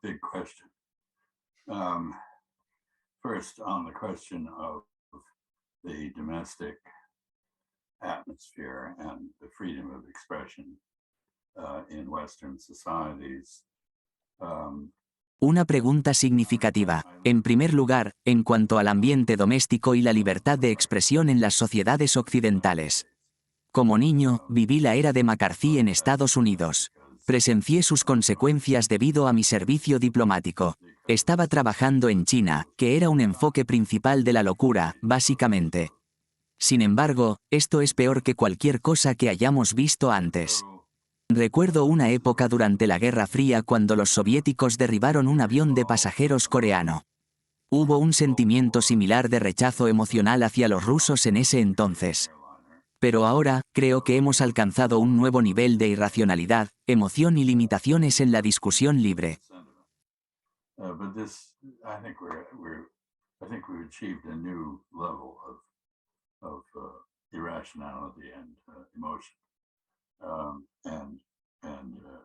Big question. Um, First, on the question of the domestic atmosphere and the freedom of expression in Western societies. Una pregunta significativa. En primer lugar, en cuanto al ambiente doméstico y la libertad de expresión en las sociedades occidentales. Como niño, viví la era de McCarthy en Estados Unidos. Presencié sus consecuencias debido a mi servicio diplomático. Estaba trabajando en China, que era un enfoque principal de la locura, básicamente. Sin embargo, esto es peor que cualquier cosa que hayamos visto antes. Recuerdo una época durante la Guerra Fría cuando los soviéticos derribaron un avión de pasajeros coreano. Hubo un sentimiento similar de rechazo emocional hacia los rusos en ese entonces. Pero ahora, creo que hemos alcanzado un nuevo nivel de irracionalidad, emoción y limitaciones en la discusión libre. Irrationality and emotion and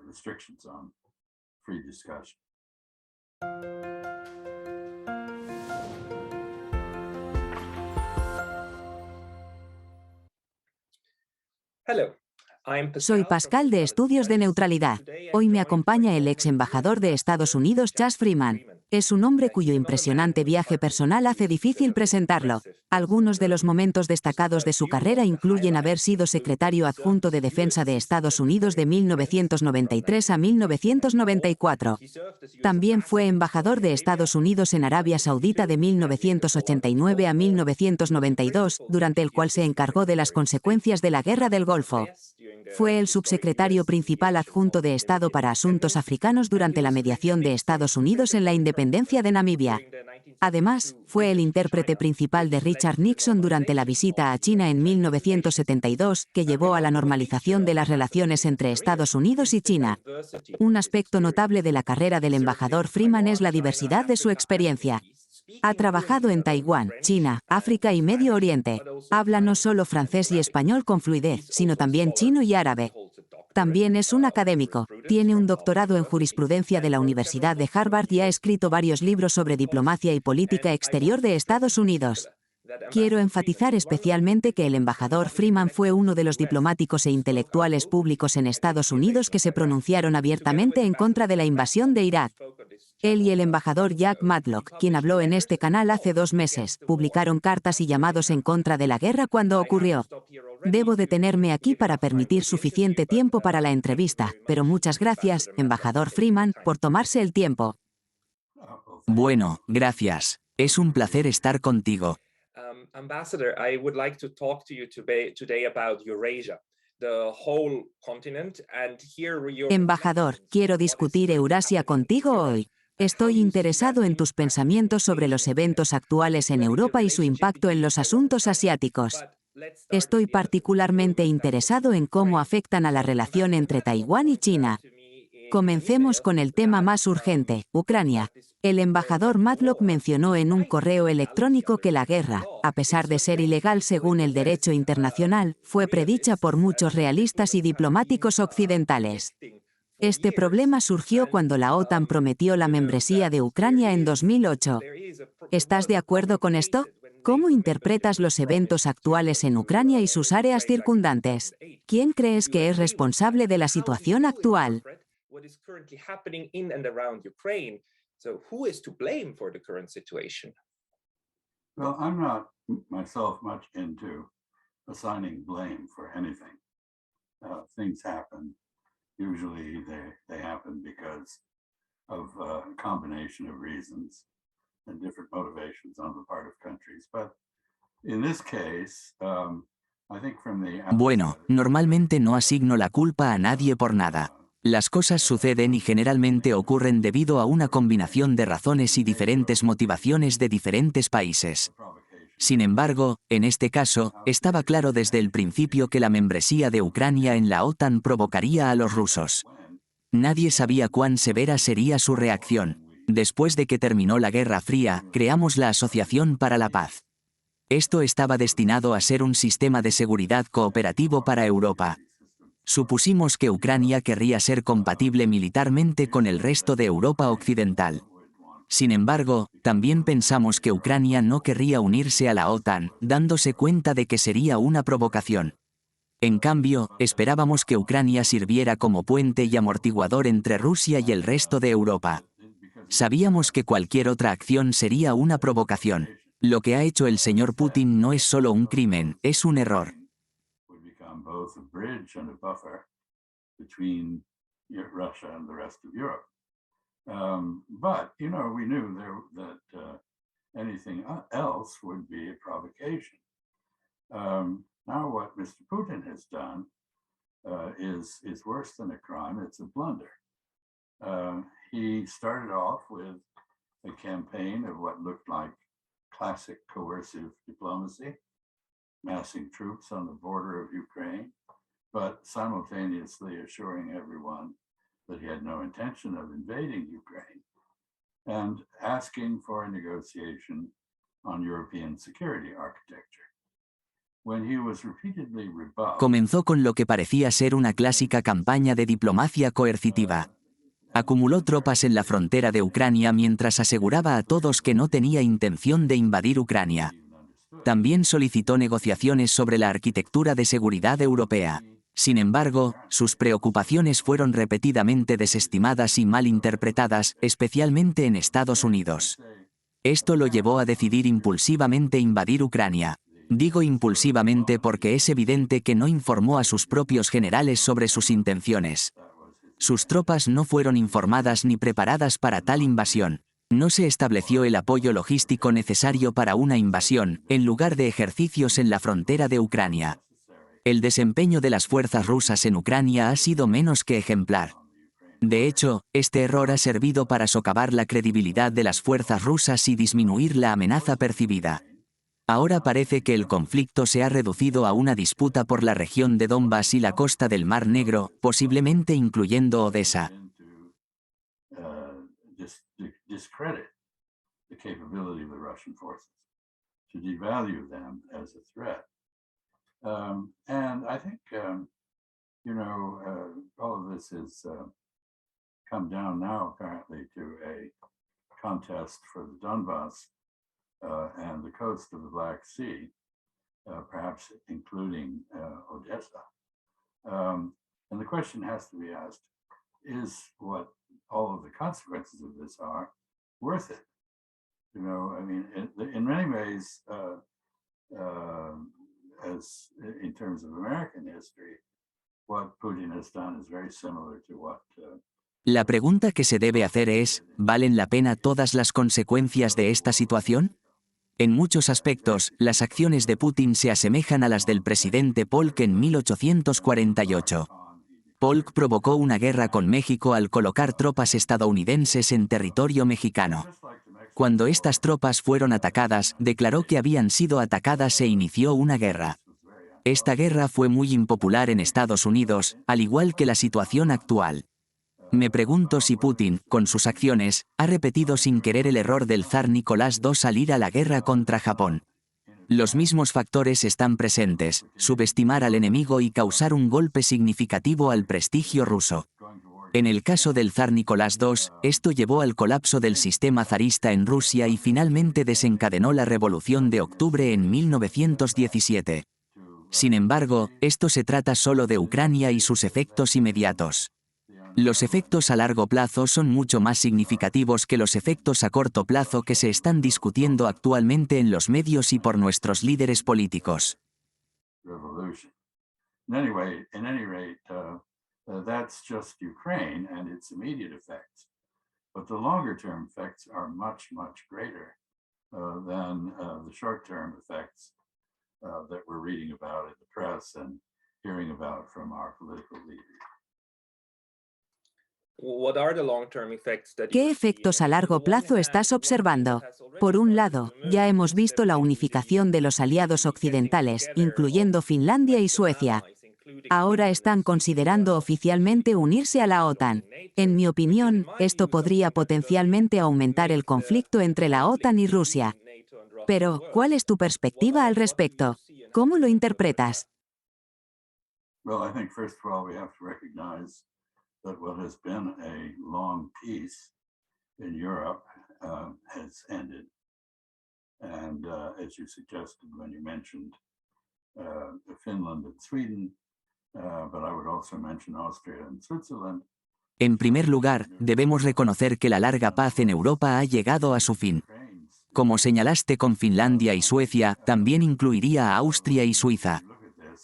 restrictions on free discussion. Soy Pascal de Estudios de Neutralidad. Hoy me acompaña el ex embajador de Estados Unidos, Chas Freeman. Es un hombre cuyo impresionante viaje personal hace difícil presentarlo. Algunos de los momentos destacados de su carrera incluyen haber sido secretario adjunto de Defensa de Estados Unidos de 1993 a 1994. También fue embajador de Estados Unidos en Arabia Saudita de 1989 a 1992, durante el cual se encargó de las consecuencias de la Guerra del Golfo. Fue el subsecretario principal adjunto de Estado para Asuntos Africanos durante la mediación de Estados Unidos en la independencia de Namibia. Además, fue el intérprete principal de Richard Nixon durante la visita a China en 1972, que llevó a la normalización de las relaciones entre Estados Unidos y China. Un aspecto notable de la carrera del embajador Freeman es la diversidad de su experiencia. Ha trabajado en Taiwán, China, África y Medio Oriente. Habla no solo francés y español con fluidez, sino también chino y árabe. También es un académico. Tiene un doctorado en jurisprudencia de la Universidad de Harvard y ha escrito varios libros sobre diplomacia y política exterior de Estados Unidos. Quiero enfatizar especialmente que el embajador Freeman fue uno de los diplomáticos e intelectuales públicos en Estados Unidos que se pronunciaron abiertamente en contra de la invasión de Irak. Él y el embajador Jack Matlock, quien habló en este canal hace 2 meses, publicaron cartas y llamados en contra de la guerra cuando ocurrió. Debo detenerme aquí para permitir suficiente tiempo para la entrevista, pero muchas gracias, embajador Freeman, por tomarse el tiempo. Bueno, gracias. Es un placer estar contigo. Ambassador, I would like to talk to you today about Eurasia, the whole continent, and hear your... Embajador, quiero discutir Eurasia contigo hoy. Estoy interesado en tus pensamientos sobre los eventos actuales en Europa y su impacto en los asuntos asiáticos. Estoy particularmente interesado en cómo afectan a la relación entre Taiwán y China. Comencemos con el tema más urgente, Ucrania. El embajador Matlock mencionó en un correo electrónico que la guerra, a pesar de ser ilegal según el derecho internacional, fue predicha por muchos realistas y diplomáticos occidentales. Este problema surgió cuando la OTAN prometió la membresía de Ucrania en 2008. ¿Estás de acuerdo con esto? ¿Cómo interpretas los eventos actuales en Ucrania y sus áreas circundantes? ¿Quién crees que es responsable de la situación actual? What is currently happening in and around Ukraine. So who is to blame for the current situation? Well, I'm not myself much into assigning blame for anything. Things happen. Usually they happen because of a combination of reasons and different motivations on the part of countries. But in this case, I think from the... Bueno, normalmente no asigno la culpa a nadie por nada. Las cosas suceden y generalmente ocurren debido a una combinación de razones y diferentes motivaciones de diferentes países. Sin embargo, en este caso, estaba claro desde el principio que la membresía de Ucrania en la OTAN provocaría a los rusos. Nadie sabía cuán severa sería su reacción. Después de que terminó la Guerra Fría, creamos la Asociación para la Paz. Esto estaba destinado a ser un sistema de seguridad cooperativo para Europa. Supusimos que Ucrania querría ser compatible militarmente con el resto de Europa Occidental. Sin embargo, también pensamos que Ucrania no querría unirse a la OTAN, dándose cuenta de que sería una provocación. En cambio, esperábamos que Ucrania sirviera como puente y amortiguador entre Rusia y el resto de Europa. Sabíamos que cualquier otra acción sería una provocación. Lo que ha hecho el señor Putin no es solo un crimen, es un error. Would become both a bridge and a buffer between Russia and the rest of Europe. But, you know, we knew that anything else would be a provocation. Now what Mr. Putin has done is worse than a crime, it's a blunder. He started off with a campaign of what looked like classic coercive diplomacy, massing troops on the border of Ukraine, but simultaneously assuring everyone that he had no intention of invading Ukraine and asking for a negotiation on European security architecture. When he was repeatedly rebuffed, Comenzó con lo que parecía ser una clásica campaña de diplomacia coercitiva. Acumuló tropas en la frontera de Ucrania mientras aseguraba a todos que no tenía intención de invadir Ucrania. También solicitó negociaciones sobre la arquitectura de seguridad europea. Sin embargo, sus preocupaciones fueron repetidamente desestimadas y malinterpretadas, especialmente en Estados Unidos. Esto lo llevó a decidir impulsivamente invadir Ucrania. Digo impulsivamente porque es evidente que no informó a sus propios generales sobre sus intenciones. Sus tropas no fueron informadas ni preparadas para tal invasión. No se estableció el apoyo logístico necesario para una invasión, en lugar de ejercicios en la frontera de Ucrania. El desempeño de las fuerzas rusas en Ucrania ha sido menos que ejemplar. De hecho, este error ha servido para socavar la credibilidad de las fuerzas rusas y disminuir la amenaza percibida. Ahora parece que el conflicto se ha reducido a una disputa por la región de Donbass y la costa del Mar Negro, posiblemente incluyendo Odessa. discredit the capability of the Russian forces, to devalue them as a threat. And I think, all of this has come down now apparently to a contest for the Donbass and the coast of the Black Sea, perhaps including Odessa. And the question has to be asked, is what all of the consequences of this are worth it? You know, I mean, in many ways, as in terms of American history, what Putin has done is very similar to what La pregunta que se debe hacer es, ¿valen la pena todas las consecuencias de esta situación? En muchos aspectos, las acciones de Putin se asemejan a las del presidente Polk en 1848. Polk provocó una guerra con México al colocar tropas estadounidenses en territorio mexicano. Cuando estas tropas fueron atacadas, declaró que habían sido atacadas e inició una guerra. Esta guerra fue muy impopular en Estados Unidos, al igual que la situación actual. Me pregunto si Putin, con sus acciones, ha repetido sin querer el error del zar Nicolás II al ir a la guerra contra Japón. Los mismos factores están presentes: subestimar al enemigo y causar un golpe significativo al prestigio ruso. En el caso del zar Nicolás II, esto llevó al colapso del sistema zarista en Rusia y finalmente desencadenó la Revolución de Octubre en 1917. Sin embargo, esto se trata solo de Ucrania y sus efectos inmediatos. Los efectos a largo plazo son mucho más significativos que los efectos a corto plazo que se están discutiendo actualmente en los medios y por nuestros líderes políticos. revolution. In any rate, that's just Ukraine and its immediate effects. But the longer term effects are much, much greater than the short term effects that we're reading about in the press and hearing about from our political leaders. ¿Qué efectos a largo plazo estás observando? Por un lado, ya hemos visto la unificación de los aliados occidentales, incluyendo Finlandia y Suecia. Ahora están considerando oficialmente unirse a la OTAN. En mi opinión, esto podría potencialmente aumentar el conflicto entre la OTAN y Rusia. Pero, ¿cuál es tu perspectiva al respecto? ¿Cómo lo interpretas? Well, I think first of all, we have to recognize that what has been a long peace in Europe has ended. And as you suggested when you mentioned Finland and Sweden, but I would also mention Austria and Switzerland. En primer lugar, debemos reconocer que la larga paz en Europa ha llegado a su fin. Como señalaste con Finlandia y Suecia, también incluiría a Austria y Suiza.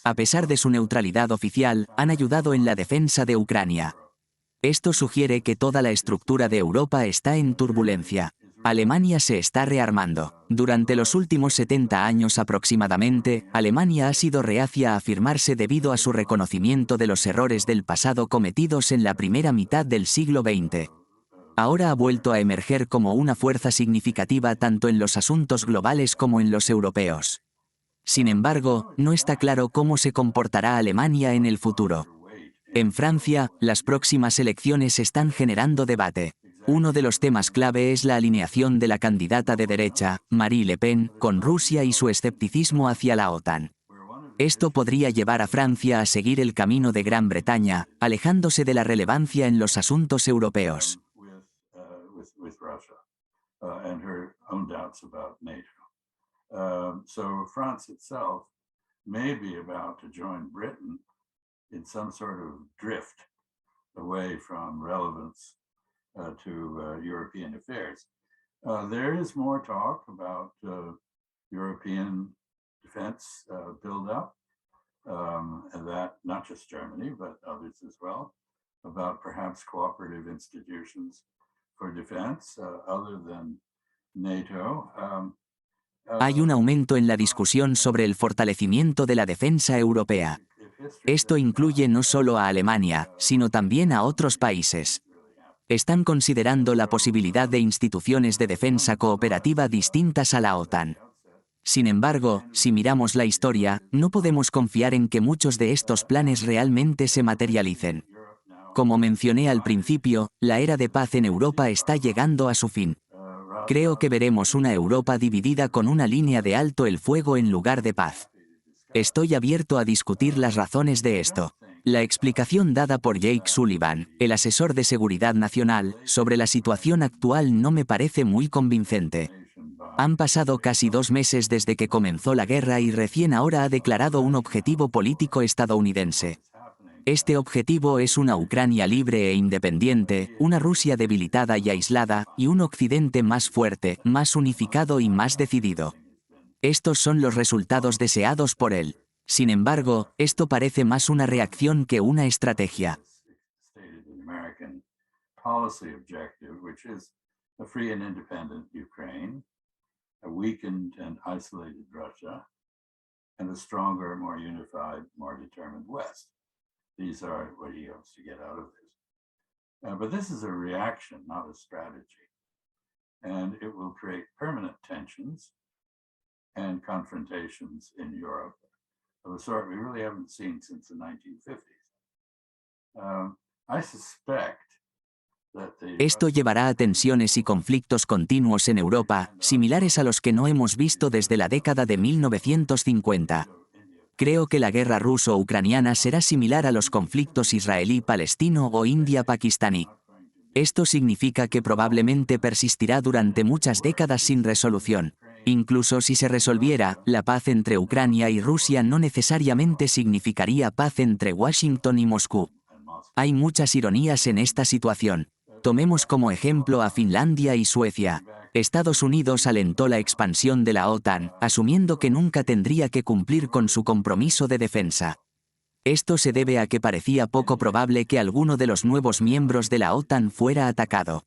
A pesar de su neutralidad oficial, han ayudado en la defensa de Ucrania. Esto sugiere que toda la estructura de Europa está en turbulencia. Alemania se está rearmando. Durante los últimos 70 años aproximadamente, Alemania ha sido reacia a afirmarse debido a su reconocimiento de los errores del pasado cometidos en la primera mitad del siglo XX. Ahora ha vuelto a emerger como una fuerza significativa tanto en los asuntos globales como en los europeos. Sin embargo, no está claro cómo se comportará Alemania en el futuro. En Francia, las próximas elecciones están generando debate. Uno de los temas clave es la alineación de la candidata de derecha, Marine Le Pen, con Rusia y su escepticismo hacia la OTAN. Esto podría llevar a Francia a seguir el camino de Gran Bretaña, alejándose de la relevancia en los asuntos europeos. So France itself may be about to join Britain in some sort of drift away from relevance to European affairs. There is more talk about European defense buildup, and that not just Germany, but others as well, about perhaps cooperative institutions for defense other than NATO. Hay un aumento en la discusión sobre el fortalecimiento de la defensa europea. Esto incluye no solo a Alemania, sino también a otros países. Están considerando la posibilidad de instituciones de defensa cooperativa distintas a la OTAN. Sin embargo, si miramos la historia, no podemos confiar en que muchos de estos planes realmente se materialicen. Como mencioné al principio, la era de paz en Europa está llegando a su fin. Creo que veremos una Europa dividida con una línea de alto el fuego en lugar de paz. Estoy abierto a discutir las razones de esto. La explicación dada por Jake Sullivan, el asesor de seguridad nacional, sobre la situación actual no me parece muy convincente. Han pasado casi 2 meses desde que comenzó la guerra y recién ahora ha declarado un objetivo político estadounidense. Este objetivo es una Ucrania libre e independiente, una Rusia debilitada y aislada, y un Occidente más fuerte, más unificado y más decidido. Estos son los resultados deseados por él. Sin embargo, esto parece más una reacción que una estrategia. These are what he hopes to get out of this. But this is a reaction, not a strategy. And it will create permanent tensions and confrontations in Europe of a sort we really haven't seen since the 1950s. I suspect that Esto llevará a tensiones y conflictos continuos en Europa, similares a los que no hemos visto desde la década de 1950. Creo que la guerra ruso-ucraniana será similar a los conflictos israelí-palestino o india-pakistaní. Esto significa que probablemente persistirá durante muchas décadas sin resolución. Incluso si se resolviera, la paz entre Ucrania y Rusia no necesariamente significaría paz entre Washington y Moscú. Hay muchas ironías en esta situación. Tomemos como ejemplo a Finlandia y Suecia. Estados Unidos alentó la expansión de la OTAN, asumiendo que nunca tendría que cumplir con su compromiso de defensa. Esto se debe a que parecía poco probable que alguno de los nuevos miembros de la OTAN fuera atacado.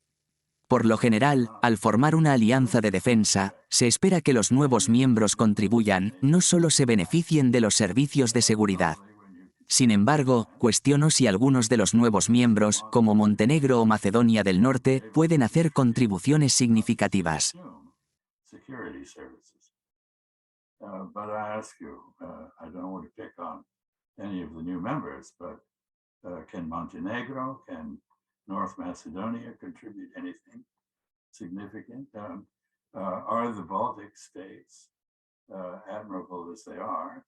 Por lo general, al formar una alianza de defensa, se espera que los nuevos miembros contribuyan, no solo se beneficien de los servicios de seguridad. Sin embargo, cuestiono si algunos de los nuevos miembros, como Montenegro o Macedonia del Norte, pueden hacer contribuciones significativas. Can Montenegro, can North Macedonia contribute anything significant? Are the Baltic states, admirable as they are,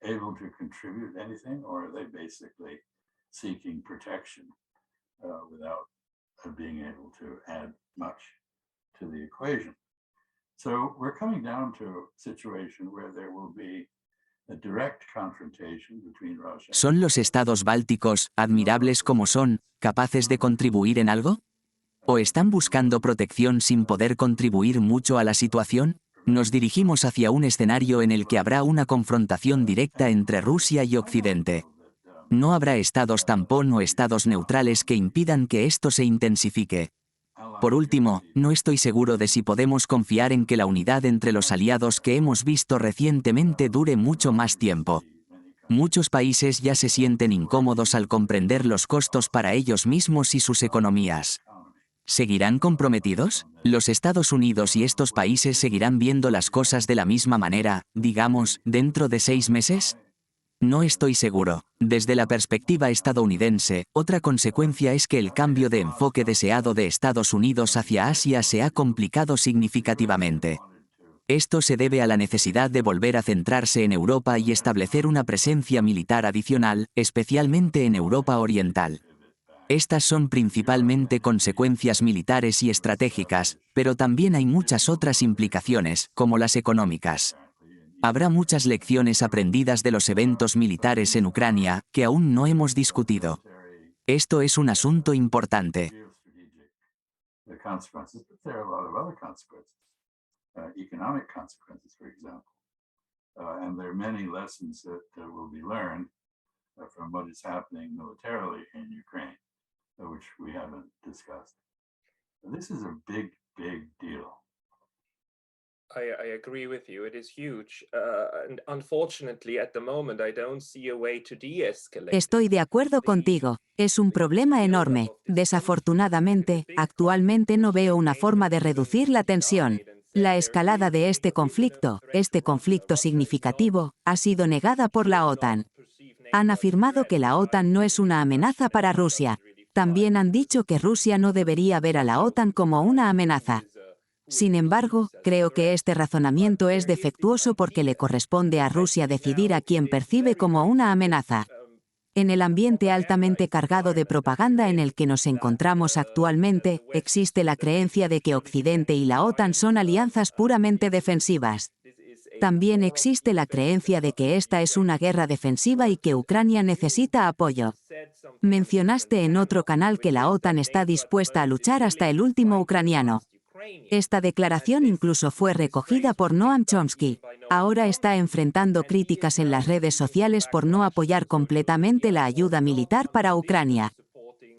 able to contribute anything, or are they basically seeking protection without being able to add much to the equation? So we're coming down to a situation where there will be a direct confrontation between Russia. ¿Son los estados bálticos, admirables como son, capaces de contribuir en algo? ¿O están buscando protección sin poder contribuir mucho a la situación? Nos dirigimos hacia un escenario en el que habrá una confrontación directa entre Rusia y Occidente. No habrá estados tampón o estados neutrales que impidan que esto se intensifique. Por último, no estoy seguro de si podemos confiar en que la unidad entre los aliados que hemos visto recientemente dure mucho más tiempo. Muchos países ya se sienten incómodos al comprender los costos para ellos mismos y sus economías. ¿Seguirán comprometidos? ¿Los Estados Unidos y estos países seguirán viendo las cosas de la misma manera, digamos, dentro de 6 meses? No estoy seguro. Desde la perspectiva estadounidense, otra consecuencia es que el cambio de enfoque deseado de Estados Unidos hacia Asia se ha complicado significativamente. Esto se debe a la necesidad de volver a centrarse en Europa y establecer una presencia militar adicional, especialmente en Europa Oriental. Estas son principalmente consecuencias militares y estratégicas, pero también hay muchas otras implicaciones, como las económicas. Habrá muchas lecciones aprendidas de los eventos militares en Ucrania, que aún no hemos discutido. Esto es un asunto importante. Economic consequences, for example. And there are many lessons that will be learned from what is happening militarily in Ukraine, which we haven't discussed. This is a big, big deal. I agree with you. It is huge. And unfortunately, at the moment, I don't see a way to de-escalate. Estoy de acuerdo contigo. Es un problema enorme. Desafortunadamente, actualmente no veo una forma de reducir la tensión. La escalada de este conflicto significativo, ha sido negada por la OTAN. Han afirmado que la OTAN no es una amenaza para Rusia. También han dicho que Rusia no debería ver a la OTAN como una amenaza. Sin embargo, creo que este razonamiento es defectuoso porque le corresponde a Rusia decidir a quién percibe como una amenaza. En el ambiente altamente cargado de propaganda en el que nos encontramos actualmente, existe la creencia de que Occidente y la OTAN son alianzas puramente defensivas. También existe la creencia de que esta es una guerra defensiva y que Ucrania necesita apoyo. Mencionaste en otro canal que la OTAN está dispuesta a luchar hasta el último ucraniano. Esta declaración incluso fue recogida por Noam Chomsky. Ahora está enfrentando críticas en las redes sociales por no apoyar completamente la ayuda militar para Ucrania.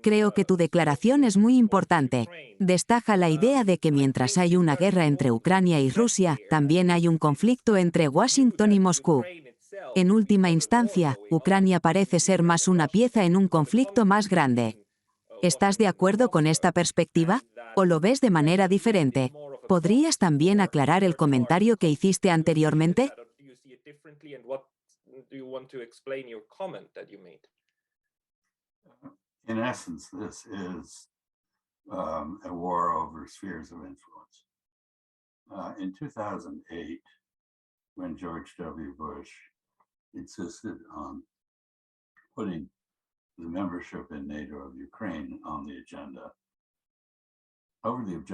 Creo que tu declaración es muy importante. Destaca la idea de que mientras hay una guerra entre Ucrania y Rusia, también hay un conflicto entre Washington y Moscú. En última instancia, Ucrania parece ser más una pieza en un conflicto más grande. ¿Estás de acuerdo con esta perspectiva? ¿O lo ves de manera diferente? ¿Podrías también aclarar el comentario que hiciste anteriormente? In essence, this is a war over spheres of influence. In 2008, when George W. Bush insisted on putting the membership in NATO of Ukraine on the agenda,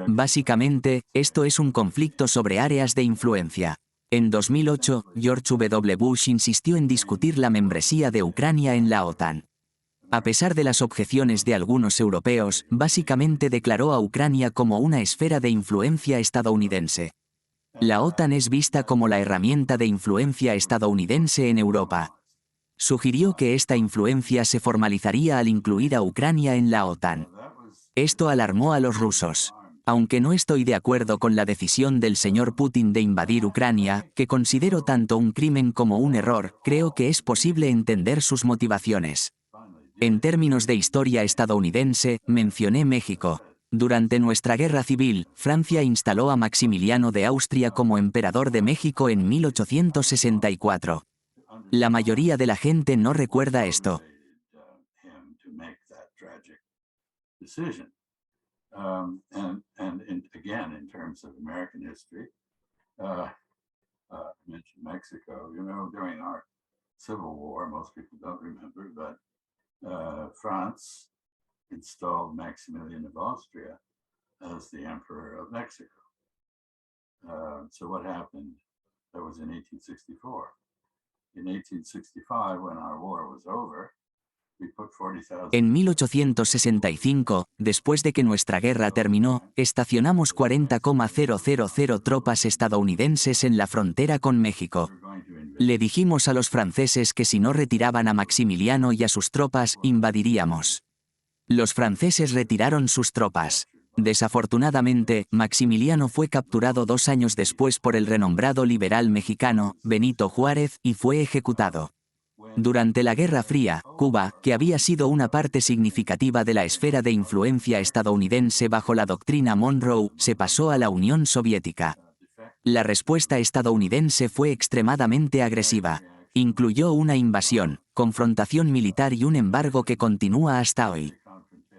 Básicamente, esto es un conflicto sobre áreas de influencia. En 2008, George W. Bush insistió en discutir la membresía de Ucrania en la OTAN. A pesar de las objeciones de algunos europeos, básicamente declaró a Ucrania como una esfera de influencia estadounidense. La OTAN es vista como la herramienta de influencia estadounidense en Europa. Sugirió que esta influencia se formalizaría al incluir a Ucrania en la OTAN. Esto alarmó a los rusos. Aunque no estoy de acuerdo con la decisión del señor Putin de invadir Ucrania, que considero tanto un crimen como un error, creo que es posible entender sus motivaciones. En términos de historia estadounidense, mencioné México. Durante nuestra guerra civil, Francia instaló a Maximiliano de Austria como emperador de México en 1864. La mayoría de la gente no recuerda esto. Again, in terms of American history, mentioned Mexico, during our Civil War. Most people don't remember, but France installed Maximilian of Austria as the Emperor of Mexico. So what happened? That was in 1864. In 1865, when our war was over, we put 40,000. En 1865, después de que nuestra guerra terminó, estacionamos 40,000 tropas estadounidenses en la frontera con México. Le dijimos a los franceses que si no retiraban a Maximiliano y a sus tropas, invadiríamos. Los franceses retiraron sus tropas. Desafortunadamente, Maximiliano fue capturado 2 años después por el renombrado liberal mexicano, Benito Juárez, y fue ejecutado. Durante la Guerra Fría, Cuba, que había sido una parte significativa de la esfera de influencia estadounidense bajo la doctrina Monroe, se pasó a la Unión Soviética. La respuesta estadounidense fue extremadamente agresiva. Incluyó una invasión, confrontación militar y un embargo que continúa hasta hoy.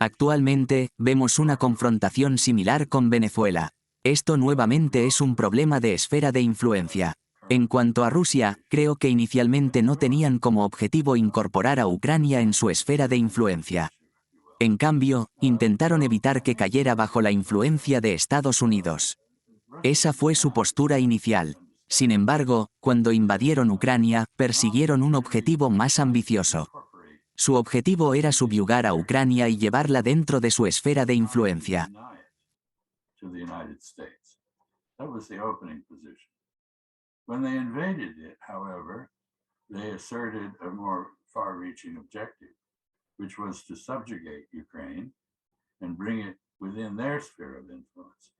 Actualmente, vemos una confrontación similar con Venezuela. Esto nuevamente es un problema de esfera de influencia. En cuanto a Rusia, creo que inicialmente no tenían como objetivo incorporar a Ucrania en su esfera de influencia. En cambio, intentaron evitar que cayera bajo la influencia de Estados Unidos. Esa fue su postura inicial. Sin embargo, cuando invadieron Ucrania, persiguieron un objetivo más ambicioso. Su objetivo era subyugar a Ucrania y llevarla dentro de su esfera de influencia. When they invaded it, however, they asserted a more far-reaching objective, which was to subjugate Ukraine and bring it within their sphere of influence.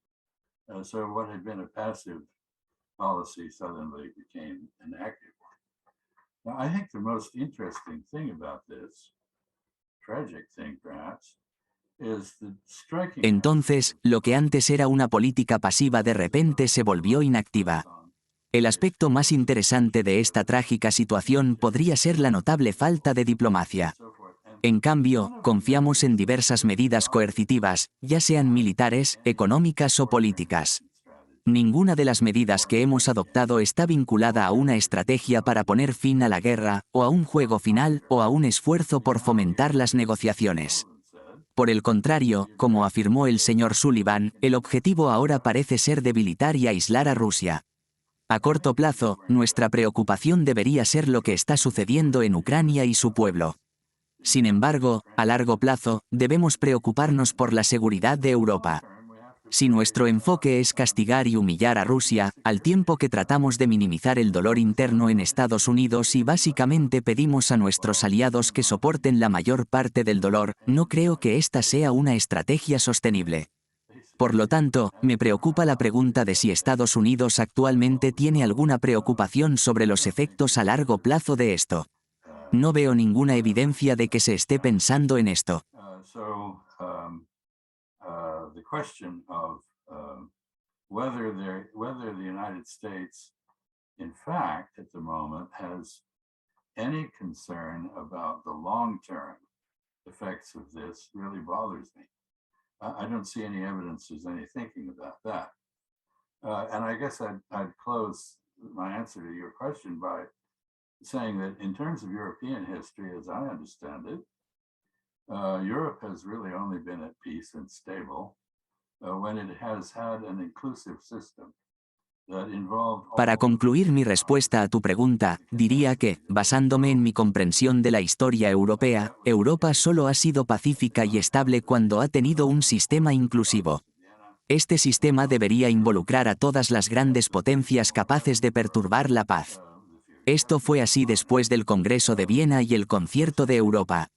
So what had been a passive policy suddenly became an active one. Now, I think the most interesting thing about this, tragic thing perhaps, is the striking. Entonces, lo que antes era una política pasiva de repente se volvió inactiva. El aspecto más interesante de esta trágica situación podría ser la notable falta de diplomacia. En cambio, confiamos en diversas medidas coercitivas, ya sean militares, económicas o políticas. Ninguna de las medidas que hemos adoptado está vinculada a una estrategia para poner fin a la guerra, o a un juego final, o a un esfuerzo por fomentar las negociaciones. Por el contrario, como afirmó el señor Sullivan, el objetivo ahora parece ser debilitar y aislar a Rusia. A corto plazo, nuestra preocupación debería ser lo que está sucediendo en Ucrania y su pueblo. Sin embargo, a largo plazo, debemos preocuparnos por la seguridad de Europa. Si nuestro enfoque es castigar y humillar a Rusia, al tiempo que tratamos de minimizar el dolor interno en Estados Unidos y básicamente pedimos a nuestros aliados que soporten la mayor parte del dolor, no creo que esta sea una estrategia sostenible. Por lo tanto, me preocupa la pregunta de si Estados Unidos actualmente tiene alguna preocupación sobre los efectos a largo plazo de esto. No veo ninguna evidencia de que se esté pensando en esto. The question of whether the United States, in fact, at the moment, has any concern about the long-term effects of this really bothers me. I don't see any evidence there's any thinking about that. And I guess I'd close my answer to your question by saying that in terms of European history, as I understand it, Europe has really only been at peace and stable when it has had an inclusive system that involved. Para concluir mi respuesta a tu pregunta, diría que, basándome en mi comprensión de la historia europea, Europa solo ha sido pacífica y estable cuando ha tenido un sistema inclusivo. Este sistema debería involucrar a todas las grandes potencias capaces de perturbar la paz. Esto fue así después del Congreso de Viena y el Concierto de Europa.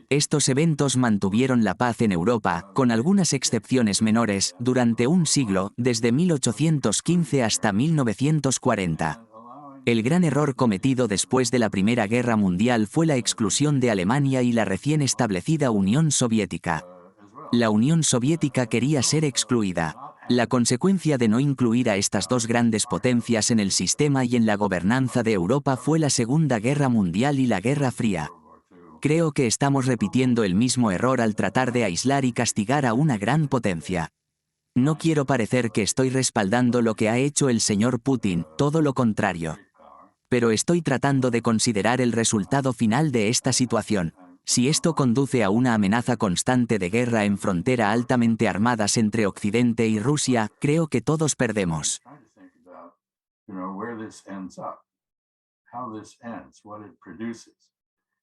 Estos eventos mantuvieron la paz en Europa, con algunas excepciones menores, durante un siglo, desde 1815 hasta 1940. El gran error cometido después de la Primera Guerra Mundial fue la exclusión de Alemania y la recién establecida Unión Soviética. La Unión Soviética quería ser excluida. La consecuencia de no incluir a estas dos grandes potencias en el sistema y en la gobernanza de Europa fue la Segunda Guerra Mundial y la Guerra Fría. Creo que estamos repitiendo el mismo error al tratar de aislar y castigar a una gran potencia. No quiero parecer que estoy respaldando lo que ha hecho el señor Putin, todo lo contrario. pero estoy tratando de considerar el resultado final de esta situación. Si esto conduce a una amenaza constante de guerra en frontera altamente armadas entre Occidente y Rusia, creo que todos perdemos.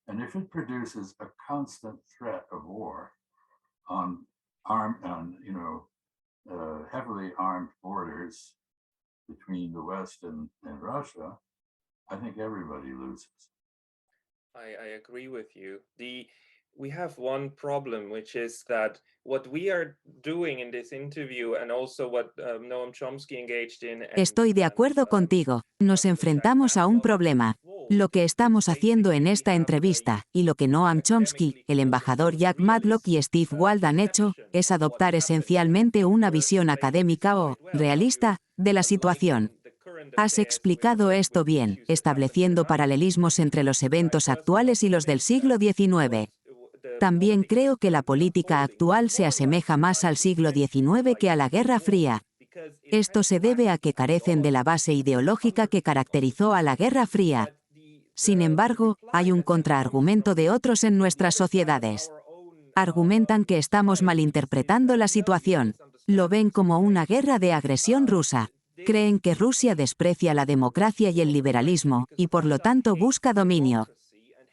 And if it produces a constant threat of war on heavily armed borders between the West and Russia, I think everybody loses. I agree with you. We have one problem, which is that what we are doing in this interview and also what Noam Chomsky engaged in. Estoy de acuerdo contigo. Nos enfrentamos a un problema. Lo que estamos haciendo en esta entrevista, y lo que Noam Chomsky, el embajador Jack Matlock y Steve Wald han hecho, es adoptar esencialmente una visión académica o realista de la situación. Has explicado esto bien, estableciendo paralelismos entre los eventos actuales y los del siglo XIX. También creo que la política actual se asemeja más al siglo XIX que a la Guerra Fría. Esto se debe a que carecen de la base ideológica que caracterizó a la Guerra Fría. Sin embargo, hay un contraargumento de otros en nuestras sociedades. Argumentan que estamos malinterpretando la situación. Lo ven como una guerra de agresión rusa. Creen que Rusia desprecia la democracia y el liberalismo, y por lo tanto busca dominio.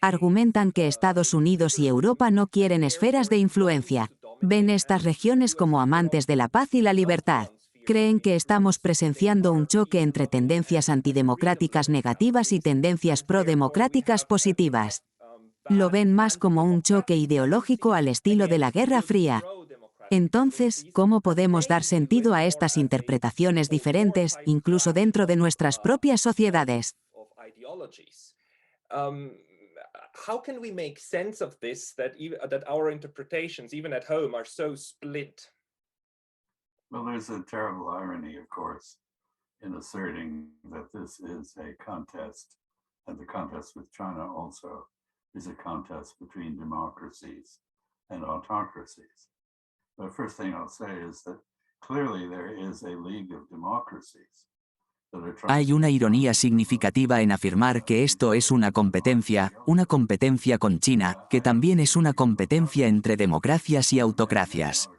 Argumentan que Estados Unidos y Europa no quieren esferas de influencia. Ven estas regiones como amantes de la paz y la libertad. Creen que estamos presenciando un choque entre tendencias antidemocráticas negativas y tendencias prodemocráticas positivas. Lo ven más como un choque ideológico al estilo de la Guerra Fría. Entonces, ¿cómo podemos dar sentido a estas interpretaciones diferentes, incluso dentro de nuestras propias sociedades? How can we make sense of this, that our interpretations, even at home, are so split? Well, there's a terrible irony, of course, in asserting that this is a contest, and the contest with China also is a contest between democracies and autocracies. The first thing I'll say is that clearly there is a league of democracies. Hay una ironía significativa en afirmar que esto es una competencia con China, que también es una competencia entre democracias y autocracias.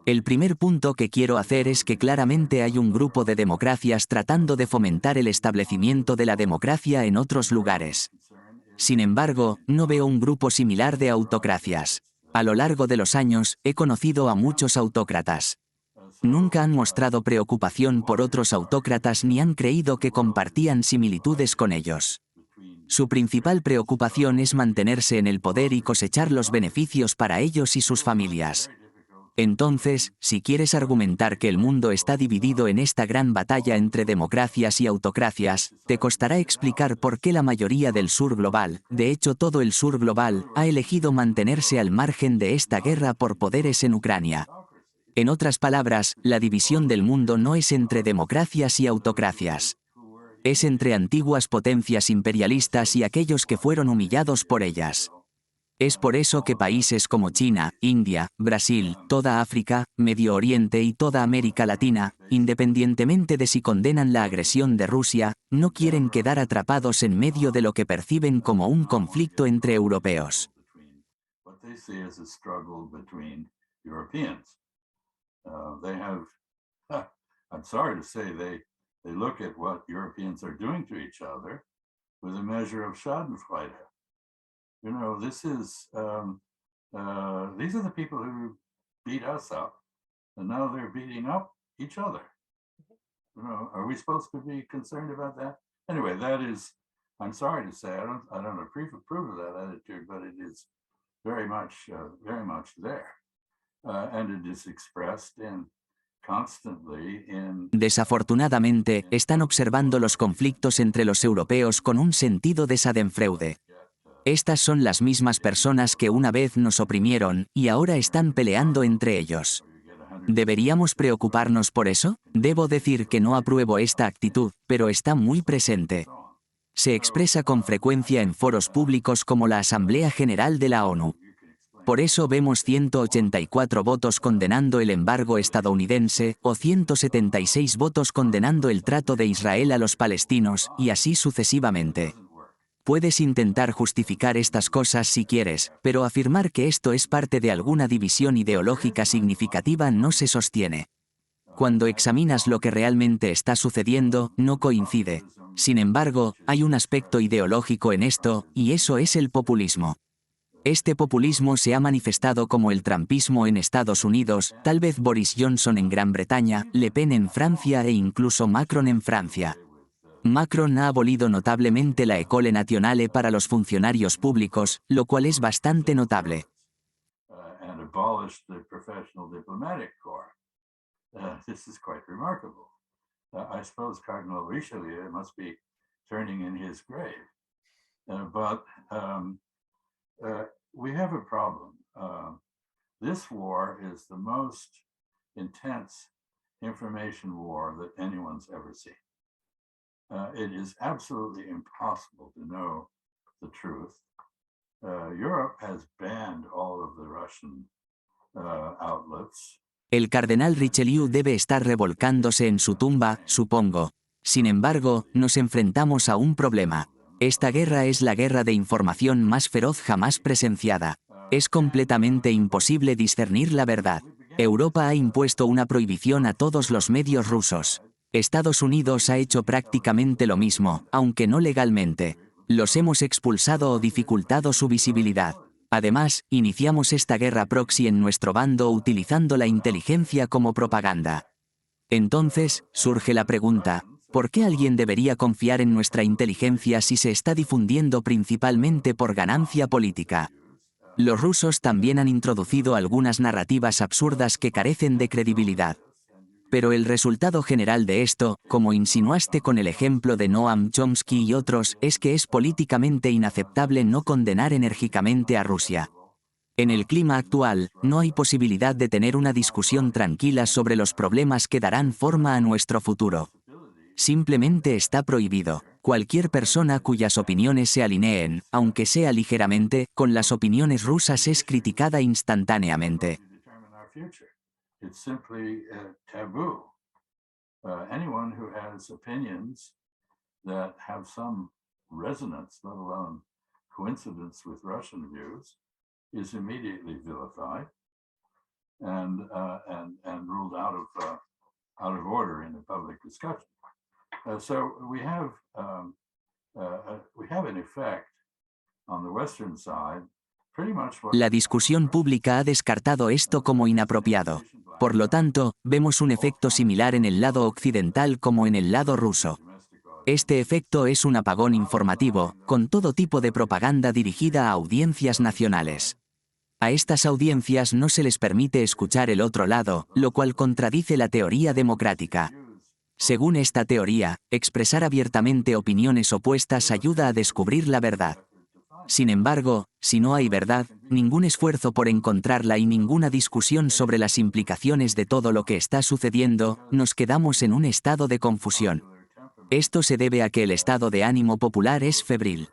El primer punto que quiero hacer es que claramente hay un grupo de democracias tratando de fomentar el establecimiento de la democracia en otros lugares. Sin embargo, no veo un grupo similar de autocracias. A lo largo de los años, he conocido a muchos autócratas. Nunca han mostrado preocupación por otros autócratas ni han creído que compartían similitudes con ellos. Su principal preocupación es mantenerse en el poder y cosechar los beneficios para ellos y sus familias. Entonces, si quieres argumentar que el mundo está dividido en esta gran batalla entre democracias y autocracias, te costará explicar por qué la mayoría del sur global, de hecho todo el sur global, ha elegido mantenerse al margen de esta guerra por poderes en Ucrania. En otras palabras, la división del mundo no es entre democracias y autocracias. Es entre antiguas potencias imperialistas y aquellos que fueron humillados por ellas. Es por eso que países como China, India, Brasil, toda África, Medio Oriente y toda América Latina, independientemente de si condenan la agresión de Rusia, no quieren quedar atrapados en medio de lo que perciben como un conflicto entre europeos. I'm sorry to say, they look at what Europeans are doing to each other with a measure of Schadenfreude. You know, these are the people who beat us up, and now they're beating up each other. You know, are we supposed to be concerned about that? Anyway, that is, I'm sorry to say, I don't approve of that attitude, but it is very much there, and it is expressed in. Desafortunadamente, están observando los conflictos entre los europeos con un sentido de Schadenfreude. Estas son las mismas personas que una vez nos oprimieron, y ahora están peleando entre ellos. ¿Deberíamos preocuparnos por eso? Debo decir que no apruebo esta actitud, pero está muy presente. Se expresa con frecuencia en foros públicos como la Asamblea General de la ONU. Por eso vemos 184 votos condenando el embargo estadounidense, o 176 votos condenando el trato de Israel a los palestinos, y así sucesivamente. Puedes intentar justificar estas cosas si quieres, pero afirmar que esto es parte de alguna división ideológica significativa no se sostiene. Cuando examinas lo que realmente está sucediendo, no coincide. Sin embargo, hay un aspecto ideológico en esto, y eso es el populismo. Este populismo se ha manifestado como el trumpismo en Estados Unidos, tal vez Boris Johnson en Gran Bretaña, Le Pen en Francia e incluso Macron en Francia. Macron ha abolido notablemente la École Nationale para los funcionarios públicos, lo cual es bastante notable. And abolished the professional diplomatic corps. This is quite remarkable. I suppose Cardinal Richelieu must be turning in his grave. But we have a problem. This war is the most intense information war that anyone's ever seen. It is absolutely impossible to know the truth. Europe has banned all of the Russian outlets. El cardenal Richelieu debe estar revolcándose en su tumba, supongo. Sin embargo, nos enfrentamos a un problema. Esta guerra es la guerra de información más feroz jamás presenciada. Es completamente imposible discernir la verdad. Europa ha impuesto una prohibición a todos los medios rusos. Estados Unidos ha hecho prácticamente lo mismo, aunque no legalmente. Los hemos expulsado o dificultado su visibilidad. Además, iniciamos esta guerra proxy en nuestro bando utilizando la inteligencia como propaganda. Entonces, surge la pregunta, ¿por qué alguien debería confiar en nuestra inteligencia si se está difundiendo principalmente por ganancia política? Los rusos también han introducido algunas narrativas absurdas que carecen de credibilidad. Pero el resultado general de esto, como insinuaste con el ejemplo de Noam Chomsky y otros, es que es políticamente inaceptable no condenar enérgicamente a Rusia. En el clima actual, no hay posibilidad de tener una discusión tranquila sobre los problemas que darán forma a nuestro futuro. Simplemente está prohibido. Cualquier persona cuyas opiniones se alineen, aunque sea ligeramente, con las opiniones rusas es criticada instantáneamente. It's simply taboo. Anyone who has opinions that have some resonance, let alone coincidence with Russian views, is immediately vilified and ruled out of order in the public discussion. So we have an effect on the Western side. La discusión pública ha descartado esto como inapropiado. Por lo tanto, vemos un efecto similar en el lado occidental como en el lado ruso. Este efecto es un apagón informativo, con todo tipo de propaganda dirigida a audiencias nacionales. A estas audiencias no se les permite escuchar el otro lado, lo cual contradice la teoría democrática. Según esta teoría, expresar abiertamente opiniones opuestas ayuda a descubrir la verdad. Sin embargo, si no hay verdad, ningún esfuerzo por encontrarla y ninguna discusión sobre las implicaciones de todo lo que está sucediendo, nos quedamos en un estado de confusión. Esto se debe a que el estado de ánimo popular es febril.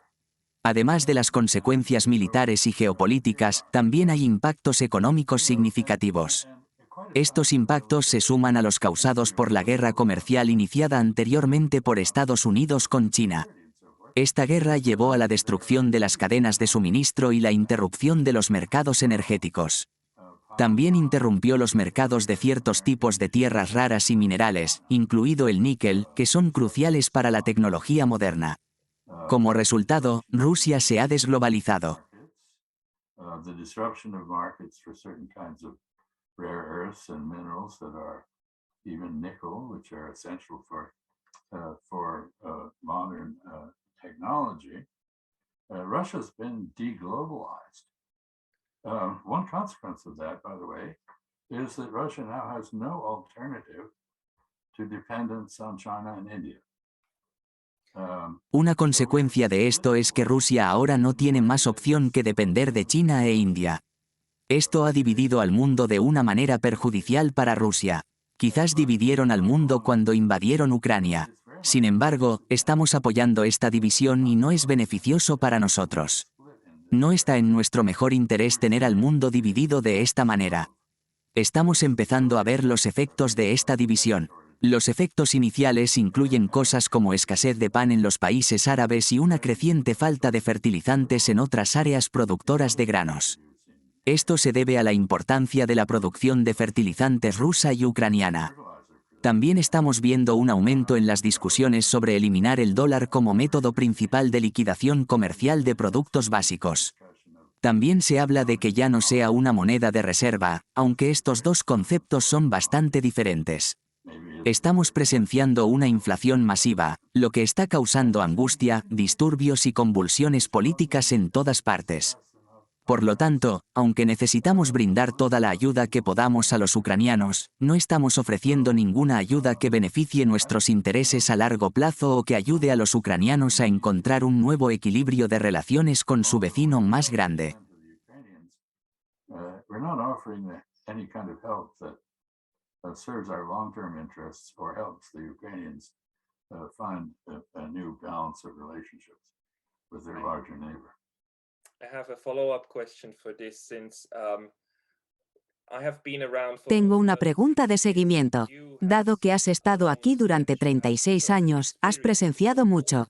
Además de las consecuencias militares y geopolíticas, también hay impactos económicos significativos. Estos impactos se suman a los causados por la guerra comercial iniciada anteriormente por Estados Unidos con China. Esta guerra llevó a la destrucción de las cadenas de suministro y la interrupción de los mercados energéticos. También interrumpió los mercados de ciertos tipos de tierras raras y minerales, incluido el níquel, que son cruciales para la tecnología moderna. Como resultado, Rusia se ha desglobalizado. Technology, Russia's been deglobalized. One consequence of that, by the way, is that Russia now has no alternative to dependence on China and India. Una consecuencia de esto es que Rusia ahora no tiene más opción que depender de China e India. Esto ha dividido al mundo de una manera perjudicial para Rusia. Quizás dividieron al mundo cuando invadieron Ucrania. Sin embargo, estamos apoyando esta división y no es beneficioso para nosotros. No está en nuestro mejor interés tener al mundo dividido de esta manera. Estamos empezando a ver los efectos de esta división. Los efectos iniciales incluyen cosas como escasez de pan en los países árabes y una creciente falta de fertilizantes en otras áreas productoras de granos. Esto se debe a la importancia de la producción de fertilizantes rusa y ucraniana. También estamos viendo un aumento en las discusiones sobre eliminar el dólar como método principal de liquidación comercial de productos básicos. También se habla de que ya no sea una moneda de reserva, aunque estos dos conceptos son bastante diferentes. Estamos presenciando una inflación masiva, lo que está causando angustia, disturbios y convulsiones políticas en todas partes. Por lo tanto, aunque necesitamos brindar toda la ayuda que podamos a los ucranianos, no estamos ofreciendo ninguna ayuda que beneficie nuestros intereses a largo plazo o que ayude a los ucranianos a encontrar un nuevo equilibrio de relaciones con su vecino más grande. Serves our long-term interests or helps the Ukrainians find a new balance of relationships with their larger neighbor. I have a follow-up question for this since I have been around for Tengo una pregunta de seguimiento. Dado que has estado aquí durante 36 años, has presenciado mucho.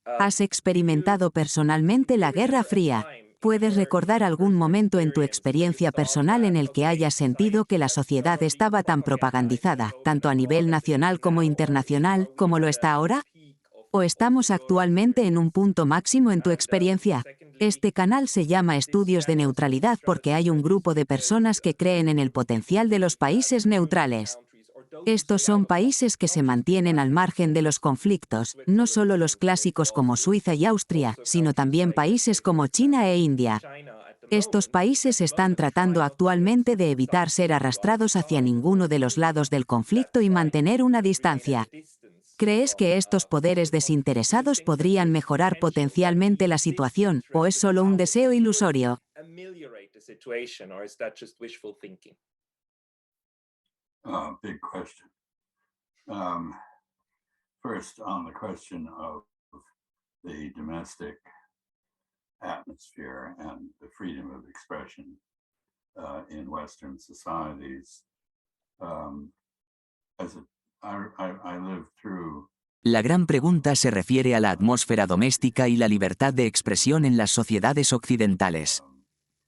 Has experimentado personalmente la Guerra Fría. ¿Puedes recordar algún momento en tu experiencia personal en el que hayas sentido que la sociedad estaba tan propagandizada, tanto a nivel nacional como internacional, como lo está ahora? ¿O estamos actualmente en un punto máximo en tu experiencia? Este canal se llama Estudios de Neutralidad porque hay un grupo de personas que creen en el potencial de los países neutrales. Estos son países que se mantienen al margen de los conflictos, no solo los clásicos como Suiza y Austria, sino también países como China e India. Estos países están tratando actualmente de evitar ser arrastrados hacia ninguno de los lados del conflicto y mantener una distancia. ¿Crees que estos poderes desinteresados podrían mejorar potencialmente la situación, o es solo un deseo ilusorio? Big question. First, on the question of the domestic atmosphere and the freedom of expression in Western societies, I lived through. La gran pregunta se refiere a la atmósfera doméstica y la libertad de expresión en las sociedades occidentales.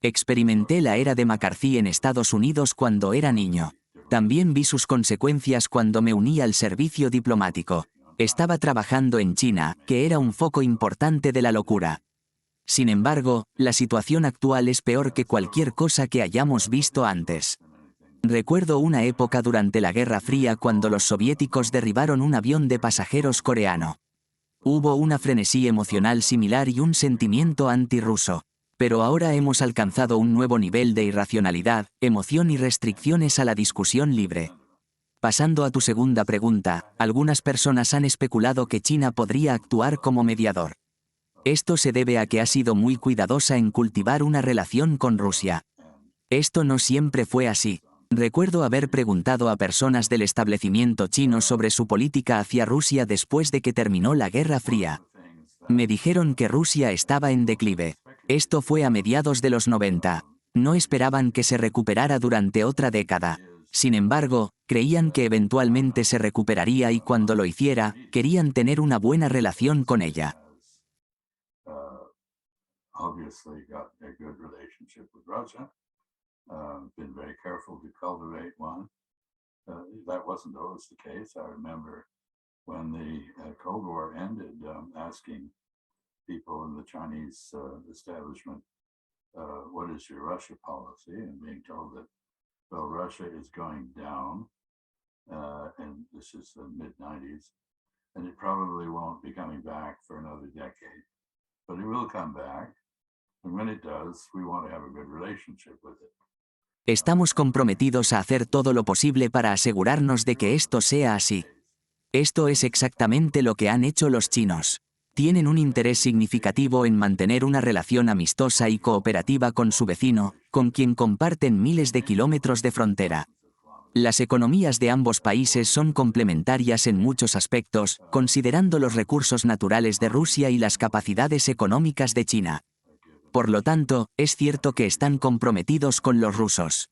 Experimenté la era de McCarthy en Estados Unidos cuando era niño. También vi sus consecuencias cuando me uní al servicio diplomático. Estaba trabajando en China, que era un foco importante de la locura. Sin embargo, la situación actual es peor que cualquier cosa que hayamos visto antes. Recuerdo una época durante la Guerra Fría cuando los soviéticos derribaron un avión de pasajeros coreano. Hubo una frenesí emocional similar y un sentimiento antirruso. Pero ahora hemos alcanzado un nuevo nivel de irracionalidad, emoción y restricciones a la discusión libre. Pasando a tu segunda pregunta, algunas personas han especulado que China podría actuar como mediador. Esto se debe a que ha sido muy cuidadosa en cultivar una relación con Rusia. Esto no siempre fue así. Recuerdo haber preguntado a personas del establecimiento chino sobre su política hacia Rusia después de que terminó la Guerra Fría. Me dijeron que Rusia estaba en declive. Esto fue a mediados de los 90. No esperaban que se recuperara durante otra década. Sin embargo, creían que eventualmente se recuperaría y cuando lo hiciera, querían tener una buena relación con ella. Been very careful to cultivate one. That wasn't always the case. I remember when the Cold War ended, asking people in the Chinese establishment, what is your Russia policy? And being told that, well, Russia is going down, and this is the mid-90s, and it probably won't be coming back for another decade. But it will come back, and when it does, we want to have a good relationship with it. Estamos comprometidos a hacer todo lo posible para asegurarnos de que esto sea así. Esto es exactamente lo que han hecho los chinos. Tienen un interés significativo en mantener una relación amistosa y cooperativa con su vecino, con quien comparten miles de kilómetros de frontera. Las economías de ambos países son complementarias en muchos aspectos, considerando los recursos naturales de Rusia y las capacidades económicas de China. Por lo tanto, es cierto que están comprometidos con los rusos.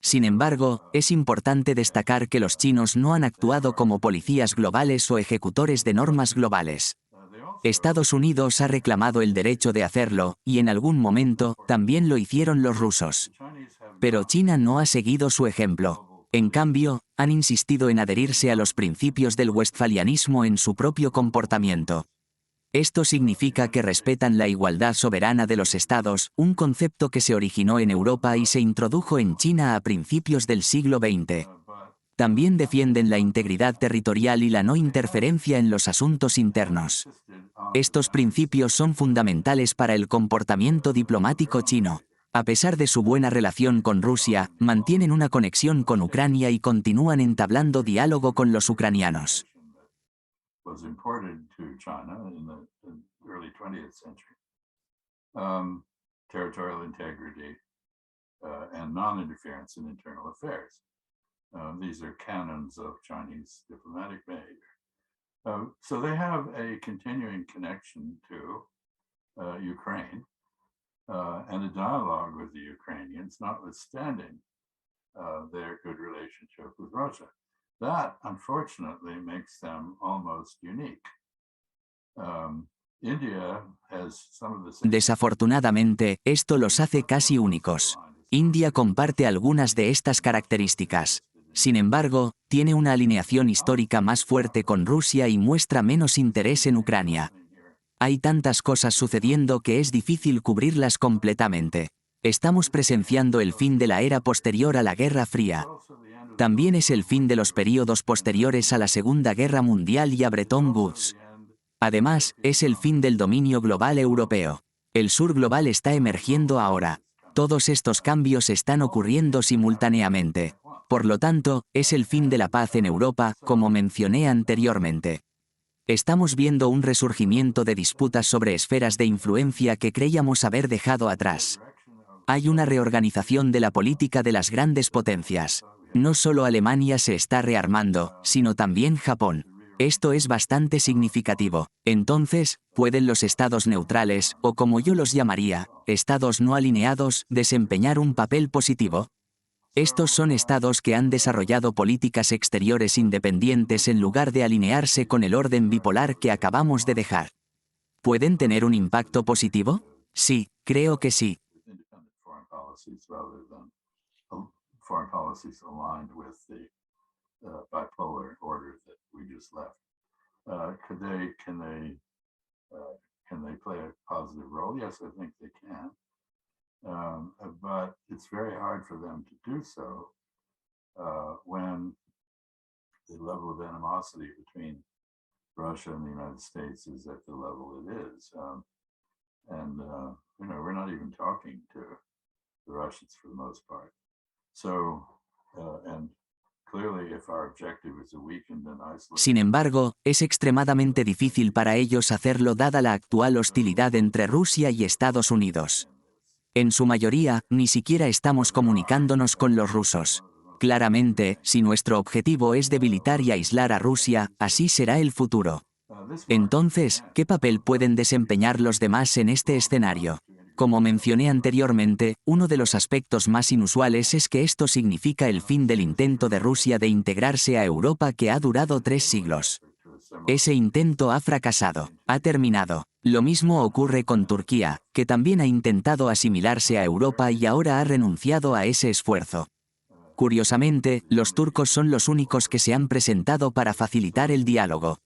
Sin embargo, es importante destacar que los chinos no han actuado como policías globales o ejecutores de normas globales. Estados Unidos ha reclamado el derecho de hacerlo, y en algún momento, también lo hicieron los rusos. Pero China no ha seguido su ejemplo. En cambio, han insistido en adherirse a los principios del westfalianismo en su propio comportamiento. Esto significa que respetan la igualdad soberana de los estados, un concepto que se originó en Europa y se introdujo en China a principios del siglo XX. También defienden la integridad territorial y la no interferencia en los asuntos internos. Estos principios son fundamentales para el comportamiento diplomático chino. A pesar de su buena relación con Rusia, mantienen una conexión con Ucrania y continúan entablando diálogo con los ucranianos. Was imported to China in the early 20th century. Territorial integrity and non-interference in internal affairs. These are canons of Chinese diplomatic behavior. So they have a continuing connection to Ukraine and a dialogue with the Ukrainians, notwithstanding their good relationship with Russia. That, unfortunately, makes them almost unique. India has some of the same. Desafortunadamente, esto los hace casi únicos. India comparte algunas de estas características. Sin embargo, tiene una alineación histórica más fuerte con Rusia y muestra menos interés en Ucrania. Hay tantas cosas sucediendo que es difícil cubrirlas completamente. Estamos presenciando el fin de la era posterior a la Guerra Fría. También es el fin de los períodos posteriores a la Segunda Guerra Mundial y a Bretton Woods. Además, es el fin del dominio global europeo. El sur global está emergiendo ahora. Todos estos cambios están ocurriendo simultáneamente. Por lo tanto, es el fin de la paz en Europa, como mencioné anteriormente. Estamos viendo un resurgimiento de disputas sobre esferas de influencia que creíamos haber dejado atrás. Hay una reorganización de la política de las grandes potencias. No solo Alemania se está rearmando, sino también Japón. Esto es bastante significativo. Entonces, ¿pueden los estados neutrales, o como yo los llamaría, estados no alineados, desempeñar un papel positivo? Estos son estados que han desarrollado políticas exteriores independientes en lugar de alinearse con el orden bipolar que acabamos de dejar. ¿Pueden tener un impacto positivo? Sí, creo que sí. Foreign policies aligned with the bipolar order that we just left. Can they play a positive role? Yes, I think they can. But it's very hard for them to do so when the level of animosity between Russia and the United States is at the level it is. We're not even talking to the Russians for the most part. So, and clearly, if our objective is a weakened and isolated. Sin embargo, es extremadamente difícil para ellos hacerlo dada la actual hostilidad entre Rusia y Estados Unidos. En su mayoría, ni siquiera estamos comunicándonos con los rusos. Claramente, si nuestro objetivo es debilitar y aislar a Rusia, así será el futuro. Entonces, ¿qué papel pueden desempeñar los demás en este escenario? Como mencioné anteriormente, uno de los aspectos más inusuales es que esto significa el fin del intento de Rusia de integrarse a Europa que ha durado 3 siglos. Ese intento ha fracasado, ha terminado. Lo mismo ocurre con Turquía, que también ha intentado asimilarse a Europa y ahora ha renunciado a ese esfuerzo. Curiosamente, los turcos son los únicos que se han presentado para facilitar el diálogo.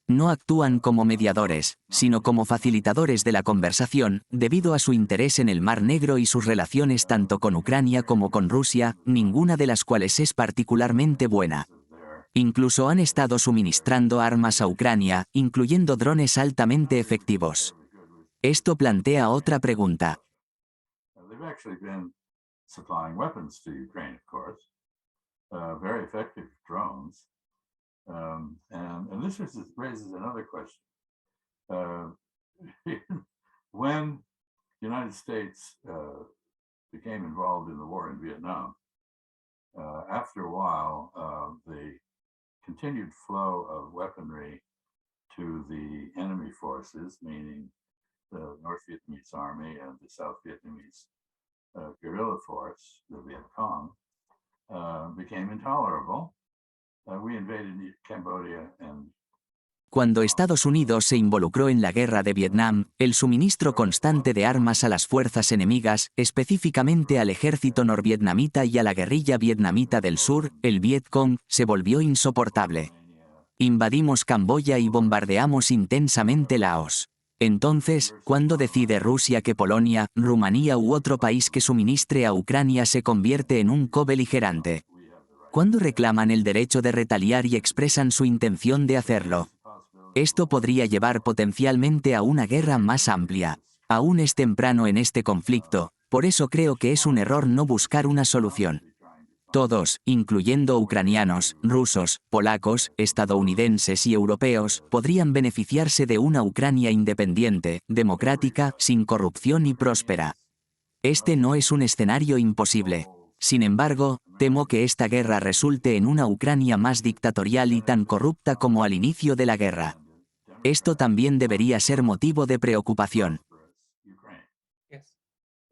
No actúan como mediadores, sino como facilitadores de la conversación, debido a su interés en el Mar Negro y sus relaciones tanto con Ucrania como con Rusia, ninguna de las cuales es particularmente buena. Incluso han estado suministrando armas a Ucrania, incluyendo drones altamente efectivos. Esto plantea otra pregunta. And this raises another question. When the United States became involved in the war in Vietnam, after a while, the continued flow of weaponry to the enemy forces, meaning the North Vietnamese Army and the South Vietnamese guerrilla force, the Viet Cong, became intolerable. We invaded Cambodia and Cuando Estados Unidos se involucró en la guerra de Vietnam, el suministro constante de armas a las fuerzas enemigas, específicamente al ejército norvietnamita y a la guerrilla vietnamita del sur, el Viet Cong, se volvió insoportable. Invadimos Camboya y bombardeamos intensamente Laos. Entonces, ¿cuándo decide Rusia que Polonia, Rumanía u otro país que suministre a Ucrania se convierte en un cobeligerante? ¿Cuándo reclaman el derecho de retaliar y expresan su intención de hacerlo? Esto podría llevar potencialmente a una guerra más amplia. Aún es temprano en este conflicto, por eso creo que es un error no buscar una solución. Todos, incluyendo ucranianos, rusos, polacos, estadounidenses y europeos, podrían beneficiarse de una Ucrania independiente, democrática, sin corrupción y próspera. Este no es un escenario imposible. Sin embargo, temo que esta guerra resulte en una Ucrania más dictatorial y tan corrupta como al inicio de la guerra. Esto también debería ser motivo de preocupación. Yes.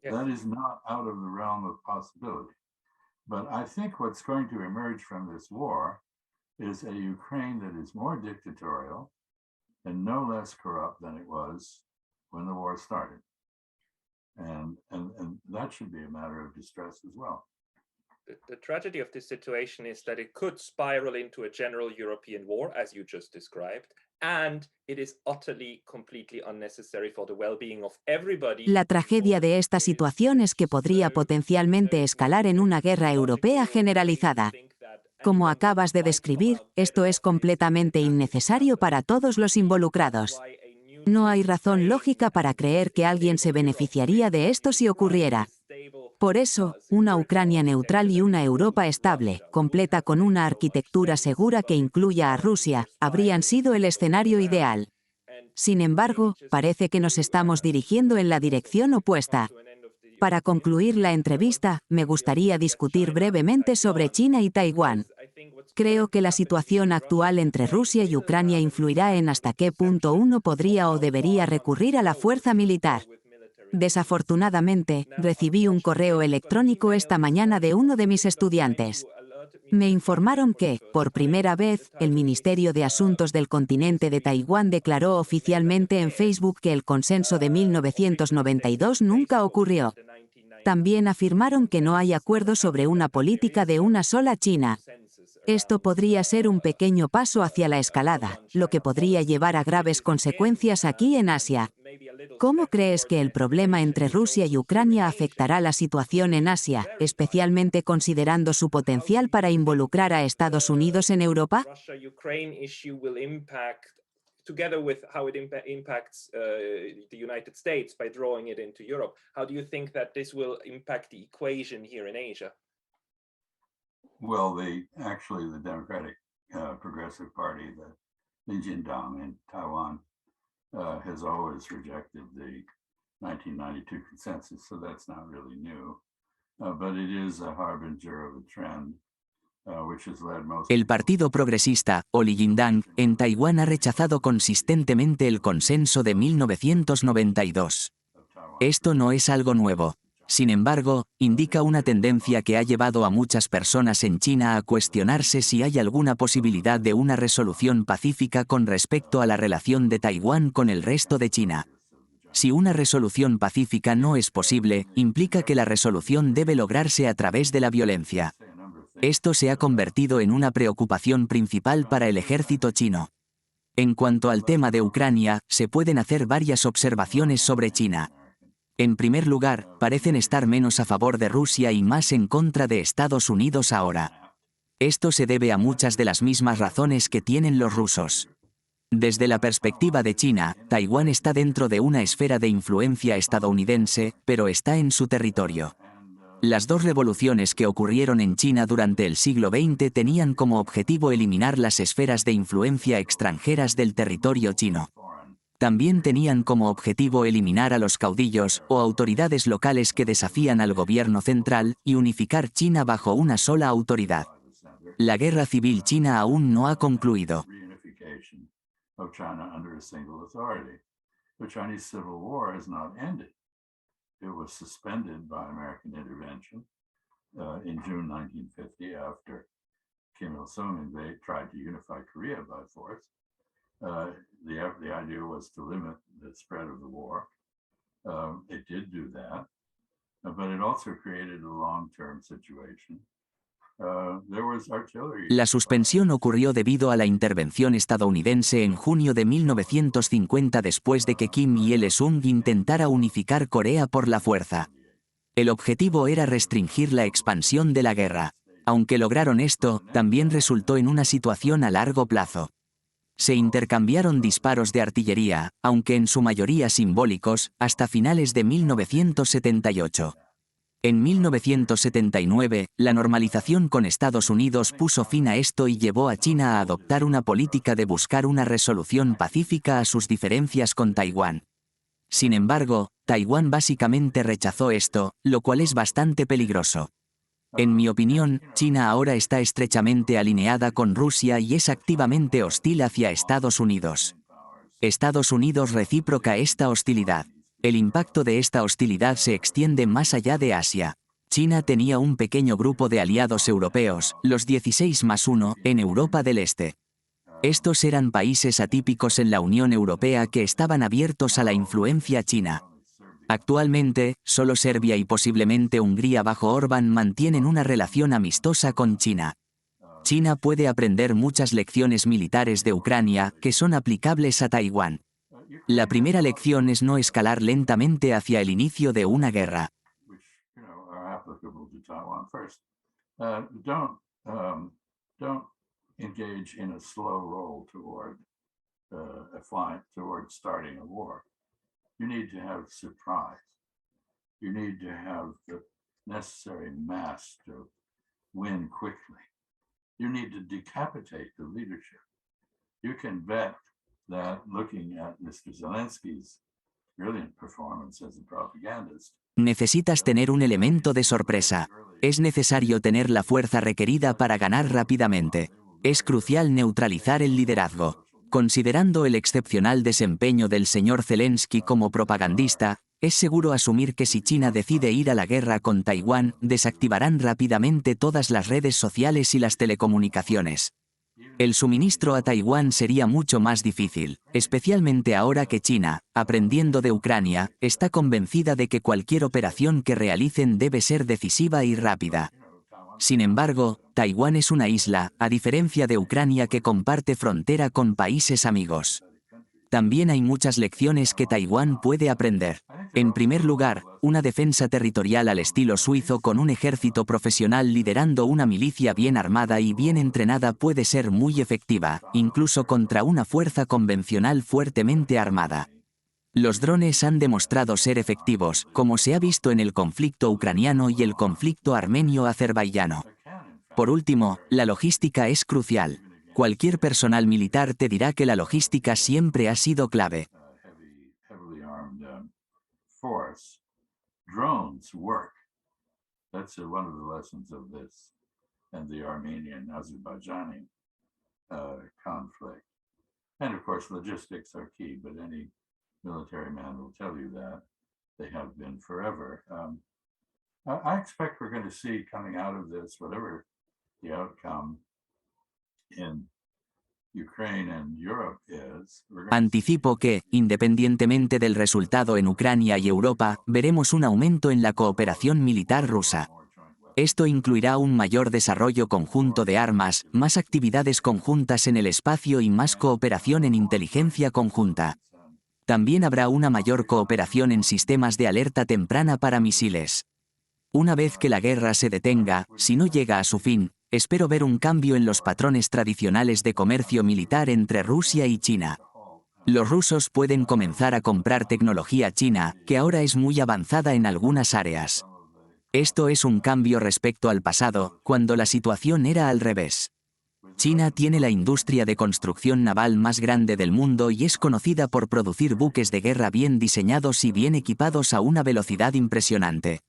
That is not out of the realm of possibility. But I think what's going to emerge from this war is a Ukraine that is more dictatorial and no less corrupt than it was when the war started. And that should be a matter of distress as well. The tragedy of this situation is that it could spiral into a general European war, as you just described, and it is utterly, completely unnecessary for the well-being of everybody. La tragedia de esta situación es que podría potencialmente escalar en una guerra europea generalizada. Como acabas de describir, esto es completamente innecesario para todos los involucrados. No hay razón lógica para creer que alguien se beneficiaría de esto si ocurriera. Por eso, una Ucrania neutral y una Europa estable, completa con una arquitectura segura que incluya a Rusia, habrían sido el escenario ideal. Sin embargo, parece que nos estamos dirigiendo en la dirección opuesta. Para concluir la entrevista, me gustaría discutir brevemente sobre China y Taiwán. Creo que la situación actual entre Rusia y Ucrania influirá en hasta qué punto uno podría o debería recurrir a la fuerza militar. Desafortunadamente, recibí un correo electrónico esta mañana de uno de mis estudiantes. Me informaron que, por primera vez, el Ministerio de Asuntos del Continente de Taiwán declaró oficialmente en Facebook que el consenso de 1992 nunca ocurrió. También afirmaron que no hay acuerdo sobre una política de una sola China. Esto podría ser un pequeño paso hacia la escalada, lo que podría llevar a graves consecuencias aquí en Asia. ¿Cómo crees que el problema entre Rusia y Ucrania afectará la situación en Asia, especialmente considerando su potencial para involucrar a Estados Unidos en Europa? Together with how it impacts the United States by drawing it into Europe. How do you think that this will impact the equation here in Asia? Well, actually the Democratic Progressive Party, the Kuomintang in Taiwan, has always rejected the 1992 consensus, so that's not really new. But it is a harbinger of a trend. El Partido Progresista, o Kuomintang, en Taiwán ha rechazado consistentemente el consenso de 1992. Esto no es algo nuevo. Sin embargo, indica una tendencia que ha llevado a muchas personas en China a cuestionarse si hay alguna posibilidad de una resolución pacífica con respecto a la relación de Taiwán con el resto de China. Si una resolución pacífica no es posible, implica que la resolución debe lograrse a través de la violencia. Esto se ha convertido en una preocupación principal para el ejército chino. En cuanto al tema de Ucrania, se pueden hacer varias observaciones sobre China. En primer lugar, parecen estar menos a favor de Rusia y más en contra de Estados Unidos ahora. Esto se debe a muchas de las mismas razones que tienen los rusos. Desde la perspectiva de China, Taiwán está dentro de una esfera de influencia estadounidense, pero está en su territorio. Las dos revoluciones que ocurrieron en China durante el siglo XX tenían como objetivo eliminar las esferas de influencia extranjeras del territorio chino. También tenían como objetivo eliminar a los caudillos o autoridades locales que desafían al gobierno central y unificar China bajo una sola autoridad. La guerra civil china aún no ha concluido. the Chinese Civil War has not ended. It was suspended by American intervention in June 1950 after Kim Il-sung tried to unify Korea by force. The idea was to limit the spread of the war. It did do that, but it also created a long-term situation. There was artillery. La suspensión ocurrió debido a la intervención estadounidense en junio de 1950 después de que Kim Il-sung intentara unificar Corea por la fuerza. El objetivo era restringir la expansión de la guerra. Aunque lograron esto, también resultó en una situación a largo plazo. Se intercambiaron disparos de artillería, aunque en su mayoría simbólicos, hasta finales de 1978. En 1979, la normalización con Estados Unidos puso fin a esto y llevó a China a adoptar una política de buscar una resolución pacífica a sus diferencias con Taiwán. Sin embargo, Taiwán básicamente rechazó esto, lo cual es bastante peligroso. En mi opinión, China ahora está estrechamente alineada con Rusia y es activamente hostil hacia Estados Unidos. Estados Unidos recíproca esta hostilidad. El impacto de esta hostilidad se extiende más allá de Asia. China tenía un pequeño grupo de aliados europeos, los 16+1, en Europa del Este. Estos eran países atípicos en la Unión Europea que estaban abiertos a la influencia china. Actualmente, solo Serbia y posiblemente Hungría bajo Orbán mantienen una relación amistosa con China. China puede aprender muchas lecciones militares de Ucrania que son aplicables a Taiwán. La primera lección es no escalar lentamente hacia el inicio de una guerra. Don't engage in a slow roll toward starting a war. You need to have surprise. You need to have the necessary mass to win quickly. You need to decapitate the leadership. You can bet that looking at Mr. Zelensky's brilliant performance as a propagandist. Necesitas tener un elemento de sorpresa. Es necesario tener la fuerza requerida para ganar rápidamente. Es crucial neutralizar el liderazgo. Considerando el excepcional desempeño del señor Zelensky como propagandista, es seguro asumir que si China decide ir a la guerra con Taiwán, desactivarán rápidamente todas las redes sociales y las telecomunicaciones. El suministro a Taiwán sería mucho más difícil, especialmente ahora que China, aprendiendo de Ucrania, está convencida de que cualquier operación que realicen debe ser decisiva y rápida. Sin embargo, Taiwán es una isla, a diferencia de Ucrania que comparte frontera con países amigos. También hay muchas lecciones que Taiwán puede aprender. En primer lugar, una defensa territorial al estilo suizo con un ejército profesional liderando una milicia bien armada y bien entrenada puede ser muy efectiva, incluso contra una fuerza convencional fuertemente armada. Los drones han demostrado ser efectivos, como se ha visto en el conflicto ucraniano y el conflicto armenio-azerbaiyano. Por último, la logística es crucial. Cualquier personal militar te dirá que la logística siempre ha sido clave. Drones work. That's one of the lessons of this and the Armenian-Azerbaijani conflict. And of course, logistics are key, but any military man will tell you that. They have been forever. I expect we're going to see coming out of this, whatever the outcome in Ukraine and Europe is. Anticipo que, independientemente del resultado en Ucrania y Europa, veremos un aumento en la cooperación militar rusa. Esto incluirá un mayor desarrollo conjunto de armas, más actividades conjuntas en el espacio y más cooperación en inteligencia conjunta. También habrá una mayor cooperación en sistemas de alerta temprana para misiles. Una vez que la guerra se detenga, si no llega a su fin, espero ver un cambio en los patrones tradicionales de comercio militar entre Rusia y China. Los rusos pueden comenzar a comprar tecnología china, que ahora es muy avanzada en algunas áreas. Esto es un cambio respecto al pasado, cuando la situación era al revés. China tiene la industria de construcción naval más grande del mundo y es conocida por producir buques de guerra bien diseñados y bien equipados a una velocidad impresionante.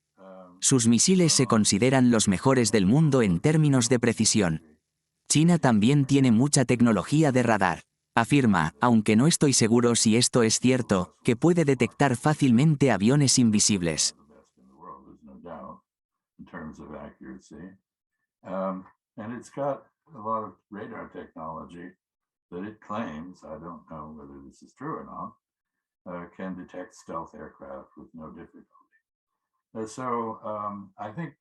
Sus misiles se consideran los mejores del mundo en términos de precisión. China también tiene mucha tecnología de radar. Afirma, aunque no estoy seguro si esto es cierto, que puede detectar fácilmente aviones invisibles. the best in the world, there's no doubt, in terms of accuracy. And it's got a lot of radar technology that it claims, I don't know whether this is true or not, can detect stealth aircraft with no difficulty. I think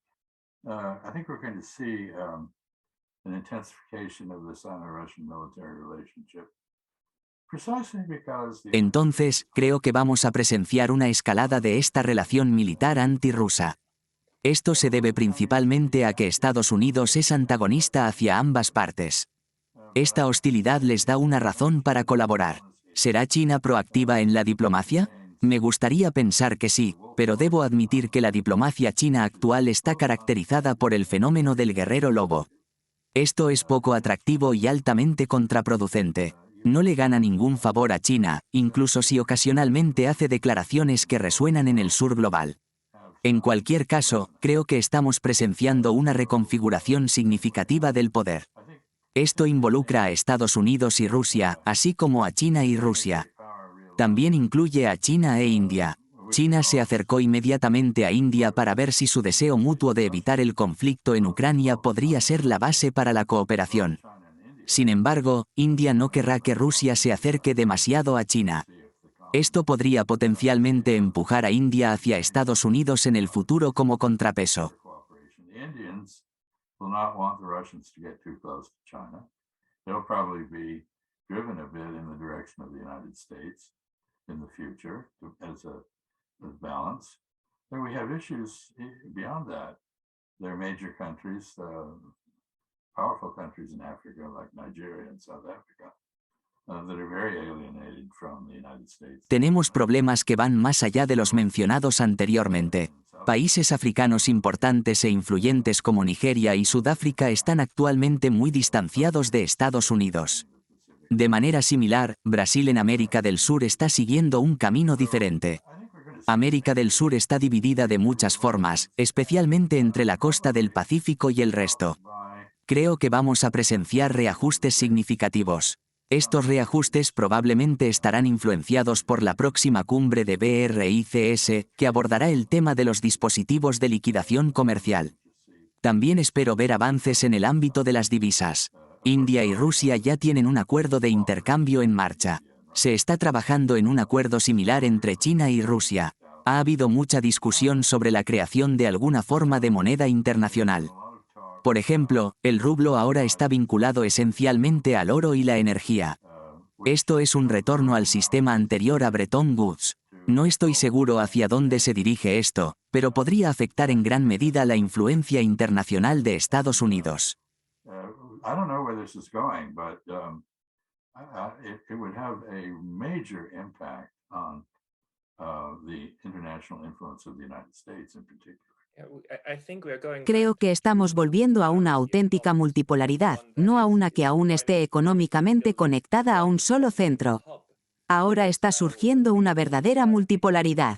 we're going to see an intensification of the Sino-Russian military relationship, precisely because the Entonces, creo que vamos a presenciar una escalada de esta relación militar antirrusa. Esto se debe principalmente a que Estados Unidos es antagonista hacia ambas partes. Esta hostilidad les da una razón para colaborar. ¿Será China proactiva en la diplomacia? Me gustaría pensar que sí, pero debo admitir que la diplomacia china actual está caracterizada por el fenómeno del guerrero lobo. Esto es poco atractivo y altamente contraproducente. No le gana ningún favor a China, incluso si ocasionalmente hace declaraciones que resuenan en el sur global. En cualquier caso, creo que estamos presenciando una reconfiguración significativa del poder. Esto involucra a Estados Unidos y Rusia, así como a China y Rusia. También incluye a China e India. China se acercó inmediatamente a India para ver si su deseo mutuo de evitar el conflicto en Ucrania podría ser la base para la cooperación. Sin embargo, India no querrá que Rusia se acerque demasiado a China. Esto podría potencialmente empujar a India hacia Estados Unidos en el futuro como contrapeso. The Indians will not want the Russians to get too close to China. They'll probably be driven a bit in the direction of the United States in the future as a balance. Then we have issues beyond that. There are major countries, powerful countries in Africa like Nigeria and South Africa that are very alienated from the United States. Tenemos problemas que van más allá de los mencionados anteriormente. Países africanos importantes e influyentes como Nigeria y Sudáfrica están actualmente muy distanciados de Estados Unidos. De manera similar, Brasil en América del Sur está siguiendo un camino diferente. América del Sur está dividida de muchas formas, especialmente entre la costa del Pacífico y el resto. Creo que vamos a presenciar reajustes significativos. Estos reajustes probablemente estarán influenciados por la próxima cumbre de BRICS, que abordará el tema de los dispositivos de liquidación comercial. También espero ver avances en el ámbito de las divisas. India y Rusia ya tienen un acuerdo de intercambio en marcha. Se está trabajando en un acuerdo similar entre China y Rusia. Ha habido mucha discusión sobre la creación de alguna forma de moneda internacional. Por ejemplo, el rublo ahora está vinculado esencialmente al oro y la energía. Esto es un retorno al sistema anterior a Bretton Woods. No estoy seguro hacia dónde se dirige esto, pero podría afectar en gran medida la influencia internacional de Estados Unidos. I don't know where this is going, but it would have a major impact on the international influence of the United States in particular. Creo que estamos volviendo a una auténtica multipolaridad, no a una que aún esté económicamente conectada a un solo centro. Ahora está surgiendo una verdadera multipolaridad.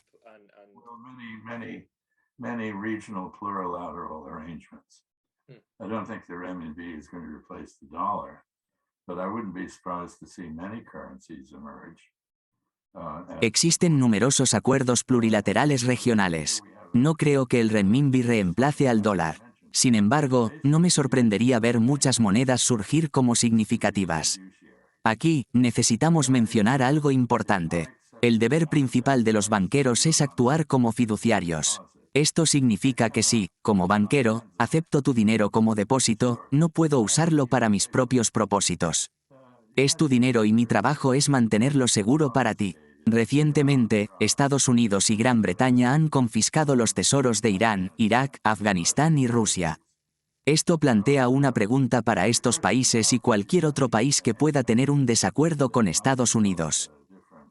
Many regional plurilateral arrangements. I don't think the renminbi is going to replace the dollar, but I wouldn't be surprised to see many currencies emerge. Existen numerosos acuerdos plurilaterales regionales. No creo que el renminbi reemplace al dólar. Sin embargo, no me sorprendería ver muchas monedas surgir como significativas. Aquí, necesitamos mencionar algo importante. El deber principal de los banqueros es actuar como fiduciarios. Esto significa que si, como banquero, acepto tu dinero como depósito, no puedo usarlo para mis propios propósitos. Es tu dinero y mi trabajo es mantenerlo seguro para ti. Recientemente, Estados Unidos y Gran Bretaña han confiscado los tesoros de Irán, Irak, Afganistán y Rusia. Esto plantea una pregunta para estos países y cualquier otro país que pueda tener un desacuerdo con Estados Unidos.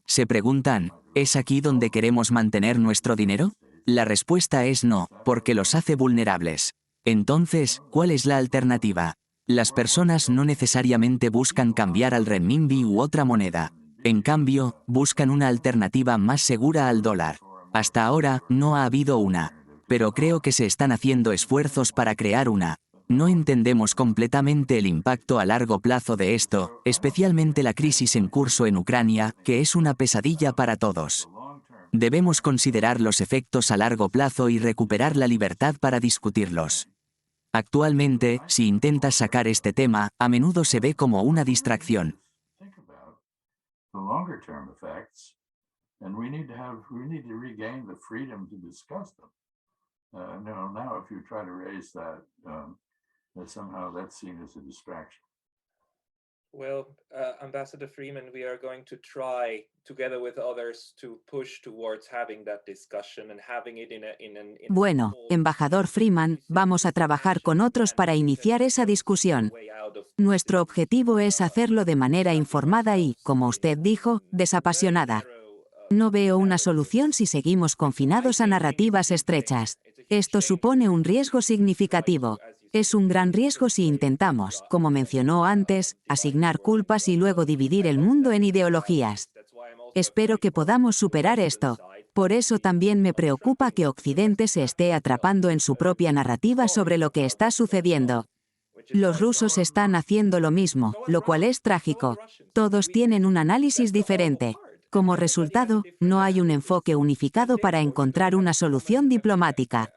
Se preguntan, ¿es aquí donde queremos mantener nuestro dinero? La respuesta es no, porque los hace vulnerables. Entonces, ¿cuál es la alternativa? Las personas no necesariamente buscan cambiar al renminbi u otra moneda. En cambio, buscan una alternativa más segura al dólar. Hasta ahora, no ha habido una. Pero creo que se están haciendo esfuerzos para crear una. No entendemos completamente el impacto a largo plazo de esto, especialmente la crisis en curso en Ucrania, que es una pesadilla para todos. Debemos considerar los efectos a largo plazo y recuperar la libertad para discutirlos. Actualmente, si intentas sacar este tema, a menudo se ve como una distracción. And we need to regain the freedom to discuss them. No, now if you try to raise that, that somehow that's seen as a distraction. Well, Ambassador Freeman, we are going to try, together with others, to push towards having that discussion and having it in Bueno, embajador Freeman, vamos a trabajar con otros para iniciar esa discusión. Nuestro objetivo es hacerlo de manera informada y, como usted dijo, desapasionada. No veo una solución si seguimos confinados a narrativas estrechas. Esto supone un riesgo significativo. Es un gran riesgo si intentamos, como mencionó antes, asignar culpas y luego dividir el mundo en ideologías. Espero que podamos superar esto. Por eso también me preocupa que Occidente se esté atrapando en su propia narrativa sobre lo que está sucediendo. Los rusos están haciendo lo mismo, lo cual es trágico. Todos tienen un análisis diferente. Como resultado, no hay un enfoque unificado para encontrar una solución diplomática.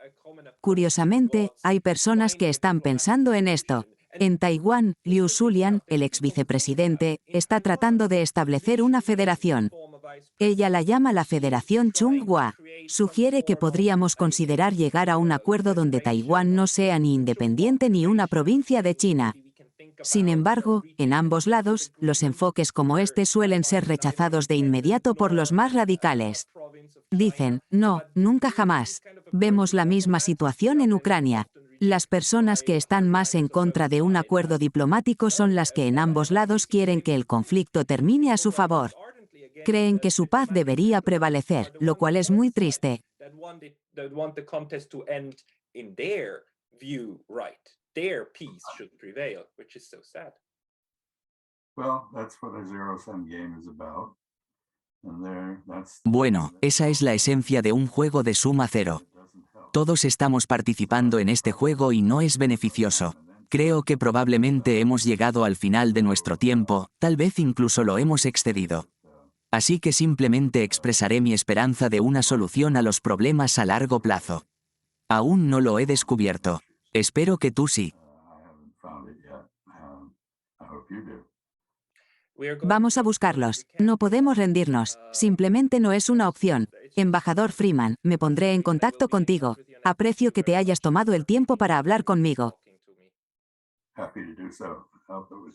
Curiosamente, hay personas que están pensando en esto. En Taiwán, Liu Zulian, el ex vicepresidente, está tratando de establecer una federación. Ella la llama la Federación Chung-Hua. Sugiere que podríamos considerar llegar a un acuerdo donde Taiwán no sea ni independiente ni una provincia de China. Sin embargo, en ambos lados, los enfoques como este suelen ser rechazados de inmediato por los más radicales. Dicen, no, nunca jamás. Vemos la misma situación en Ucrania. Las personas que están más en contra de un acuerdo diplomático son las que en ambos lados quieren que el conflicto termine a su favor. Creen que su paz debería prevalecer, lo cual es muy triste. Their peace should prevail, which is so sad. Well, that's what a zero-sum game is about. Bueno, esa es la esencia de un juego de suma cero. Todos estamos participando en este juego y no es beneficioso. Creo que probablemente hemos llegado al final de nuestro tiempo, tal vez incluso lo hemos excedido. Así que simplemente expresaré mi esperanza de una solución a los problemas a largo plazo. Aún no lo he descubierto. Espero que tú sí. Vamos a buscarlos. No podemos rendirnos. Simplemente no es una opción. Embajador Freeman, me pondré en contacto contigo. Aprecio que te hayas tomado el tiempo para hablar conmigo.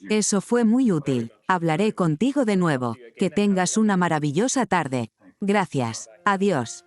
Eso fue muy útil. Hablaré contigo de nuevo. Que tengas una maravillosa tarde. Gracias. Adiós.